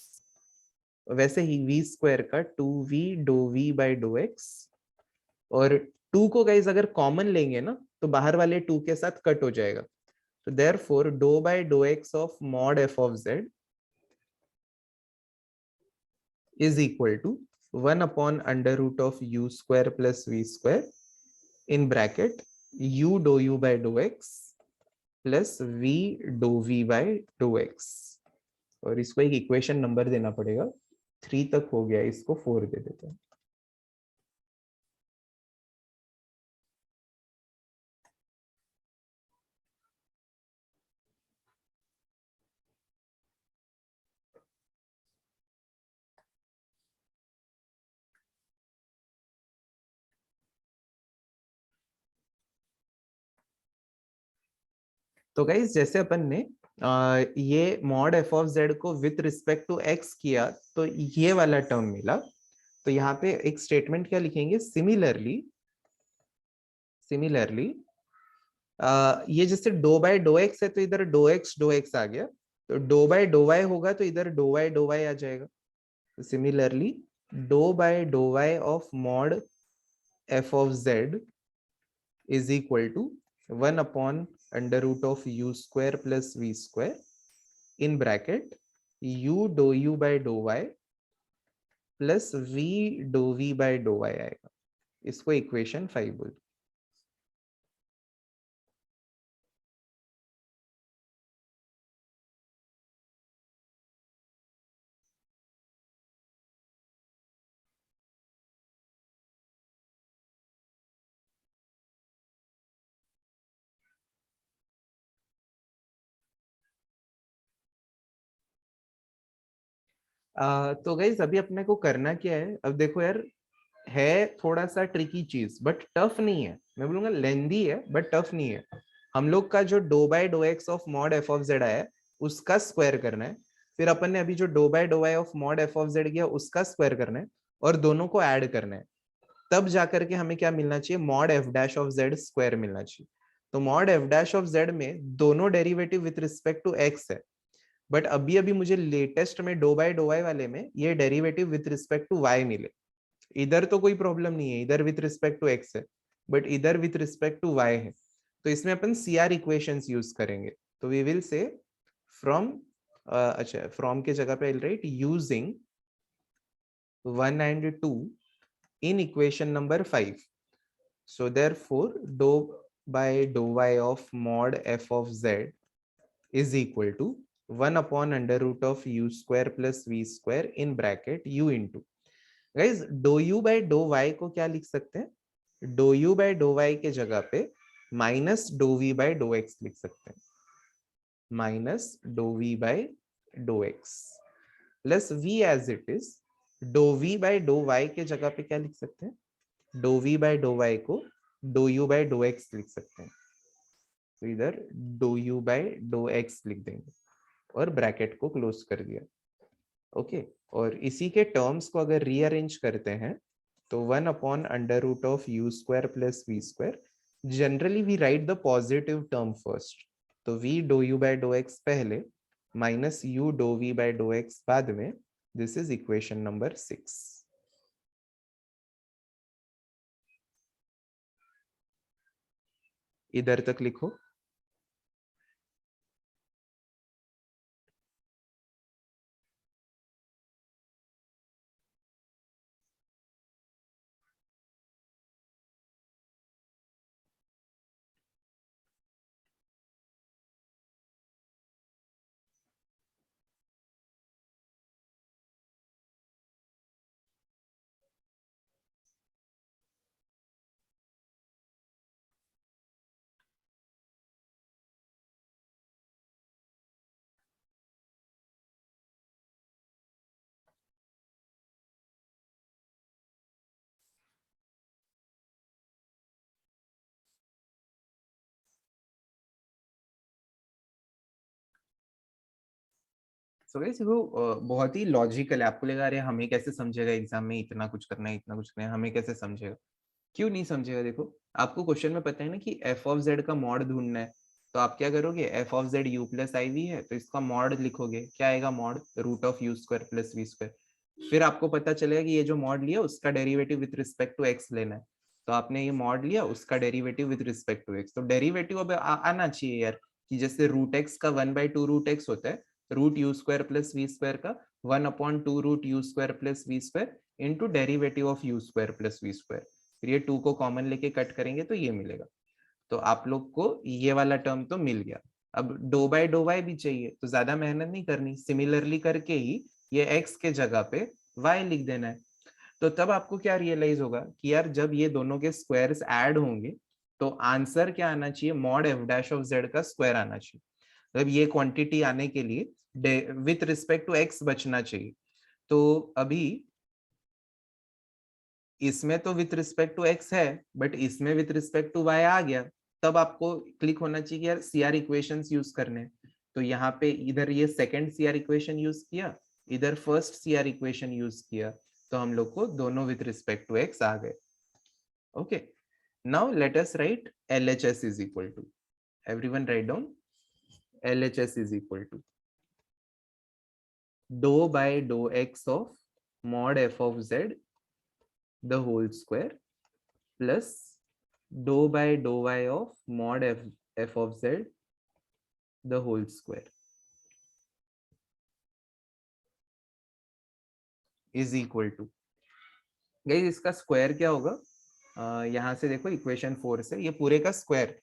वैसे ही v स्क्वायर का 2v dough v by dough x, और 2 को गाइज अगर कॉमन लेंगे ना तो बाहर वाले 2 के साथ कट हो जाएगा, तो therefore dou by dough x of mod f of z is equal to one by under root of u square plus v square in bracket u dou u by dou x plus v dou v by dou x, और इसको एक equation number देना पड़ेगा, 3 तक हो गया, इसको 4 दे देते हैं। तो गाइस जैसे अपन ने ये मॉड एफ ऑफ जेड को विथ रिस्पेक्ट टू एक्स किया तो ये वाला टर्म मिला, तो यहाँ पे एक स्टेटमेंट क्या लिखेंगे, सिमिलरली ये जैसे डो बाय डो एक्स है तो इधर डो एक्स आ गया, तो डो बाय डो वाई होगा तो इधर डो वाई आ जाएगा। Similarly dou by dough y of mod f of z is equal to 1 upon under root of u square plus v square in bracket u dough u by dough y plus v dough v by dough y आएगा। इसको equation 5 बोल। तो guys अभी अपने को करना क्या है, अब देखो यार है थोड़ा सा ट्रिकी चीज बट टफ नहीं है, मैं बोलूंगा लेंदी है बट टफ नहीं है। हम लोग का जो dou by dough x of mod f of z आया है उसका स्क्वायर करना है, फिर अपन ने अभी जो dou by dough y of mod f of z किया उसका स्क्वायर करना है और दोनों को ऐड करना है, तब जाकर के हमें क्या मिलना चाहिए, mod f dash of z square मिलना चाहिए। तो mod f dash of z में दोनों derivative with respect to x है, बट अभी मुझे लेटेस्ट में डो बाय डो वाई वाले में ये derivative with respect to y मिले। इधर तो कोई प्रॉब्लम नहीं है, इधर विथ रिस्पेक्ट टू एक्स है बट इधर विथ रिस्पेक्ट टू वाई है, तो इसमें अपन सीआर इक्वेशंस यूज करेंगे। तो वी विल से फ्रॉम अच्छा फ्रॉम के जगह पे write using 1 and 2 in equation number 5, so therefore dou by dou y of mod f of z is equal to 1 upon under root of u square plus v square in bracket u into, guys dou u by dou y को क्या लिख सकते हैं, dou u by dou y के जगह पे minus dou v by dou x लिख सकते हैं, minus dou v by dou x plus v as it is, dou v by dou y के जगह पे क्या लिख सकते हैं, dou v by dou y को dou u by dou x लिख सकते हैं, तो इधर dou u by dou x लिख देंगे और ब्रैकेट को क्लोज कर दिया। ओके और इसी के टर्म्स को अगर रीअरेंज करते हैं तो 1 upon under root of u square plus v square, generally we write the positive term first, तो v dou u by dou x पहले minus u dou v by dou x बाद में, this is equation number 6। इधर तक लिखो। So guys वो बहुत ही logical है, आपको लगा अरे हमें कैसे समझेगा एग्जाम में, इतना कुछ करना है इतना कुछ करना है, हमें कैसे समझेगा, क्यों नहीं समझेगा। देखो आपको क्वेश्चन में पता है ना कि एफ ऑफ जेड का मॉड ढूंढना है, तो आप क्या करोगे, f of z u plus i v है तो इसका मॉड लिखोगे, क्या आएगा mod root of u square plus v square, फिर आपको पता चलेगा कि ये जो मॉड लिया उसका derivative with respect to x लेना है, तो आपने ये मॉड लिया उसका derivative with respect to x, तो डेरिवेटिव अब आना चाहिए यार, कि जैसे रूट एक्स का 1/2 रूट एक्स होता है, root u square plus v square का 1/2 root u square plus v square into derivative of u square plus v square, फिर ये 2 को कॉमन लेके कट करेंगे तो ये मिलेगा। तो आप लोग को ये वाला टर्म तो मिल गया। अब डो बाय डो वाई भी चाहिए, तो ज्यादा मेहनत नहीं करनी, सिमिलरली करके ही ये x के जगह पे y लिख देना है। तो तब आपको क्या रियलाइज होगा कि यार जब ये दोनों के स्क्वायर्स ऐड होंगे तो आंसर क्या आना चाहिए, mod f dash of z का स्क्वायर आना चाहिए। मतलब ये क्वांटिटी आने के लिए विथ रिस्पेक्ट टू एक्स बचना चाहिए। तो अभी इसमें तो विथ रिस्पेक्ट टू एक्स है, बट इसमें विथ रिस्पेक्ट टू वाई आ गया। तब आपको क्लिक होना चाहिए कि यार सीआर इक्वेशंस यूज करने। तो यहाँ पे इधर ये सेकंड सीआर इक्वेशन यूज किया, इधर फर्स्ट सीआर इक्वेशन यूज किया, तो हम लोग को दोनों विथ रिस्पेक्ट टू एक्स आ गए। Okay, now let us write LHS is equal to, everyone write down, LHS is equal to dou by dough x of mod f of z the whole square plus dou by dou y of mod f of z the whole square is equal to, guys इसका square क्या होगा, यहां से देखो equation 4 से ये पूरे का स्क्वायर,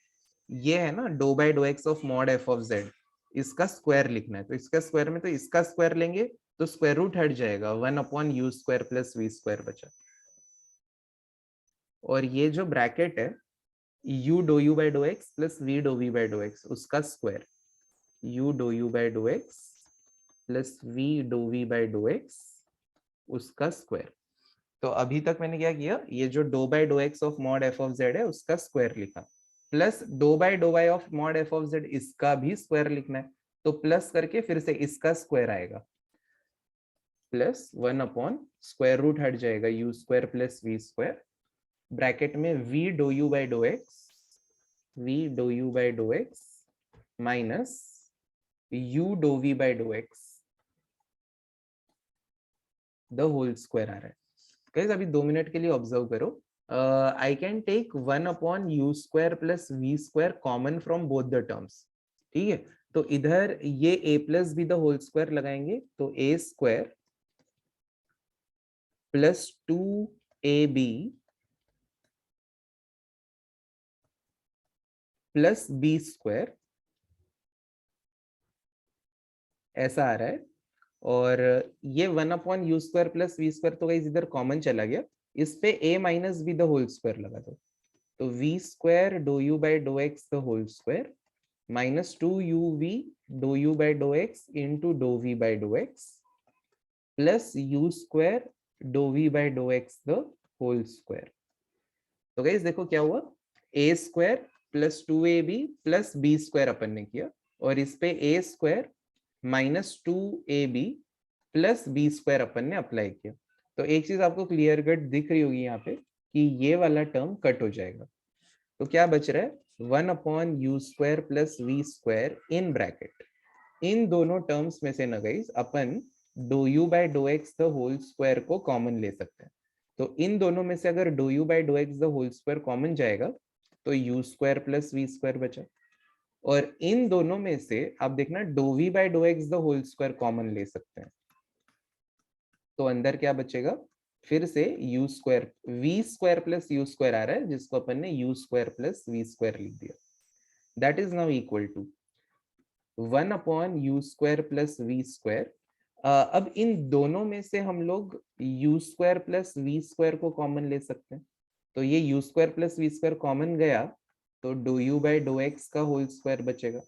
ये है ना dou by dough x of mod f of z, इसका स्क्वायर लिखना है। तो इसका स्क्वायर में तो इसका स्क्वायर लेंगे तो स्क्वायर रूट हट जाएगा, 1/u square plus v square बचा। और ये जो ब्रैकेट है u dough u by dough x plus v dough v by dough x, उसका square, u dough u by dough x plus v dough v by dough x, उसका square. तो अभी तक मैंने क्या किया, ये जो dou by dough x of mod f of z है उसका स्क्वायर लिखा, plus dou by dough y of mod f of z इसका भी स्क्वायर लिखना है। तो प्लस करके फिर से इसका स्क्वायर आएगा, प्लस 1 स्क्वायर रूट हट जाएगा u square plus v square, bracket में v dough u by dough x, v dough u by dough x minus u dough v by dough x the whole square आ रहा है। Guys अभी 2 minute के लिए observe करो, I can take 1/u square plus v square common from both the terms, ठीक है। तो इधर ये a plus b the whole square लगाएंगे, तो a square plus 2ab plus b square ऐसा आ रहा है। और ये 1/u square plus v square तो गाइस इधर कॉमन चला गया, इस पे a minus b the whole square लगा दो, तो v square dou u by dough x the whole square minus 2uv dou u by dough x into dough v by dough x plus u square dou v by dough x the whole square. तो guys देखो क्या हुआ, a square plus 2ab plus b square अपन ने किया, और इस पे a square minus 2ab plus b square अपन ने अप्लाई किया। तो एक चीज आपको क्लियर कट दिख रही होगी यहाँ पे कि ये वाला टर्म कट हो जाएगा। तो क्या बच रहा है, 1/u square plus v square in bracket, इन दोनों टर्म्स में से ना गाइस अपन डो u by dough x the whole square को कॉमन ले सकते हैं। तो इन दोनों में से अगर dough u by dough x the whole square common जाएगा तो u square plus v square बचा, और इन दोनों में से आप देखना डो v by dough x the whole square common ले सकते हैं। तो अंदर क्या बचेगा, फिर से u square v square plus u square आ रहा है, जिसको अपन ने u square plus v square लिख दिया, that is now equal to 1/u square plus v square. अब इन दोनों में से हम लोग u square plus v square को कॉमन ले सकते हैं। तो ये u square plus v square common गया तो dough u by dough x का होल स्क्वायर बचेगा,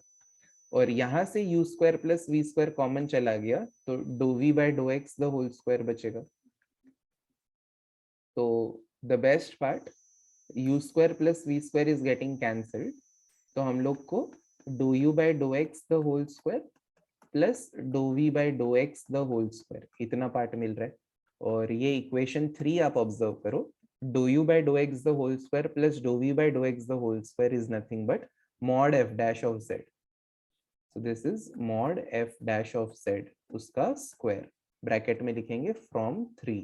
और यहाँ से u square plus v square common चला गया तो dough v by dough x the whole square बचेगा। तो the best part, u square plus v square is getting cancelled, तो हम लोग को dough u by dough x the whole square plus dough v by dough x the whole square इतना part मिल रहा है। और ये इक्वेशन 3 आप ऑब्जर्व करो, dough u by dou x the whole square plus dou v by dou x the whole square is nothing but mod f dash of z. So this is mod f dash of z, उसका square bracket में लिखेंगे from 3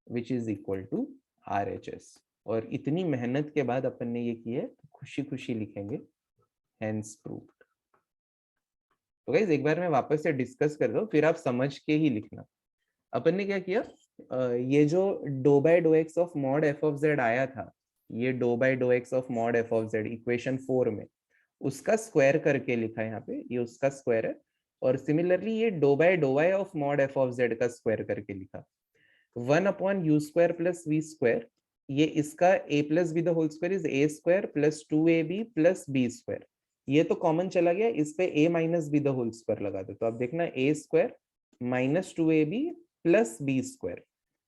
which is equal to RHS। और इतनी मेहनत के बाद अपन ने ये किया, खुशी खुशी लिखेंगे hence proved। तो गाइस एक बार मैं वापस से डिस्कस कर रहा हूँ, फिर आप समझ के ही लिखना। अपन ने क्या किया, ये जो dou by dough x of mod f of z आया था, ये dou by dough x of mod f of z equation 4 में, उसका स्क्वायर करके लिखा है यहाँ पे, ये उसका स्क्वायर है। और सिमिलरली ये dou by dough y of mod f of z का स्क्वायर करके लिखा, 1/u² प्लस v स्क्वायर, ये इसका a plus b the whole square is a square plus 2ab plus b square. ये तो कॉमन चला गया, इस पे a minus b the whole square लगा दो, तो आप देखना a square minus 2ab plus b square,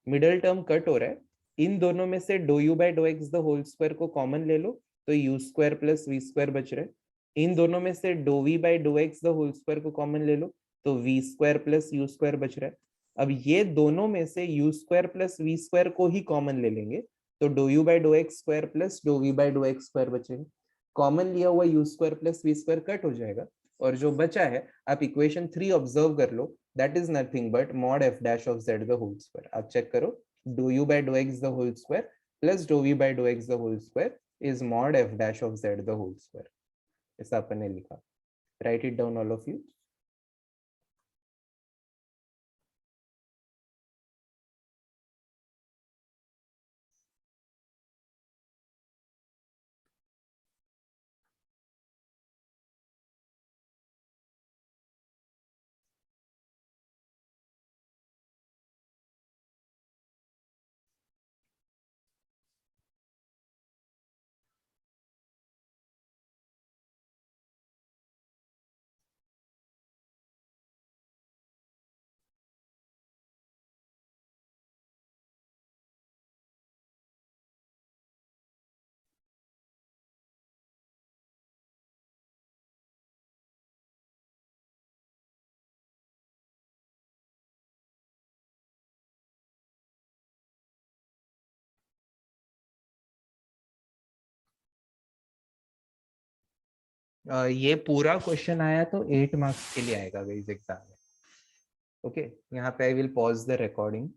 middle term cut हो रहा है। इन दोनों में से dough u by dough x the whole square को कॉमन ले लो, तो u square plus v square बच रहा है। इन दोनों में से dou v by dough x the whole square को कॉमन ले लो, तो v square plus u square बच रहा है। अब ये दोनों में से u square plus v square को ही कॉमन ले लेंगे, तो dough u by dough x square plus dough v by dough x square बचेगा। कॉमन लिया हुआ u square plus v square cut हो जाएगा, और जो बचा है आप इक्वेशन 3 ऑब्जर्व कर लो, that is nothing but mod f dash of z the whole square. आप चेक करो, dough u by dough x the whole square plus dough v by dough x the whole square is mod f dash of z the whole square. ऐसा अपन ने लिखा। Write it down all of you. ये पूरा question आया तो 8 marks के लिए आएगा गाइस एग्जाम में। ओके, यहाँ पे आई विल पॉज द रिकॉर्डिंग।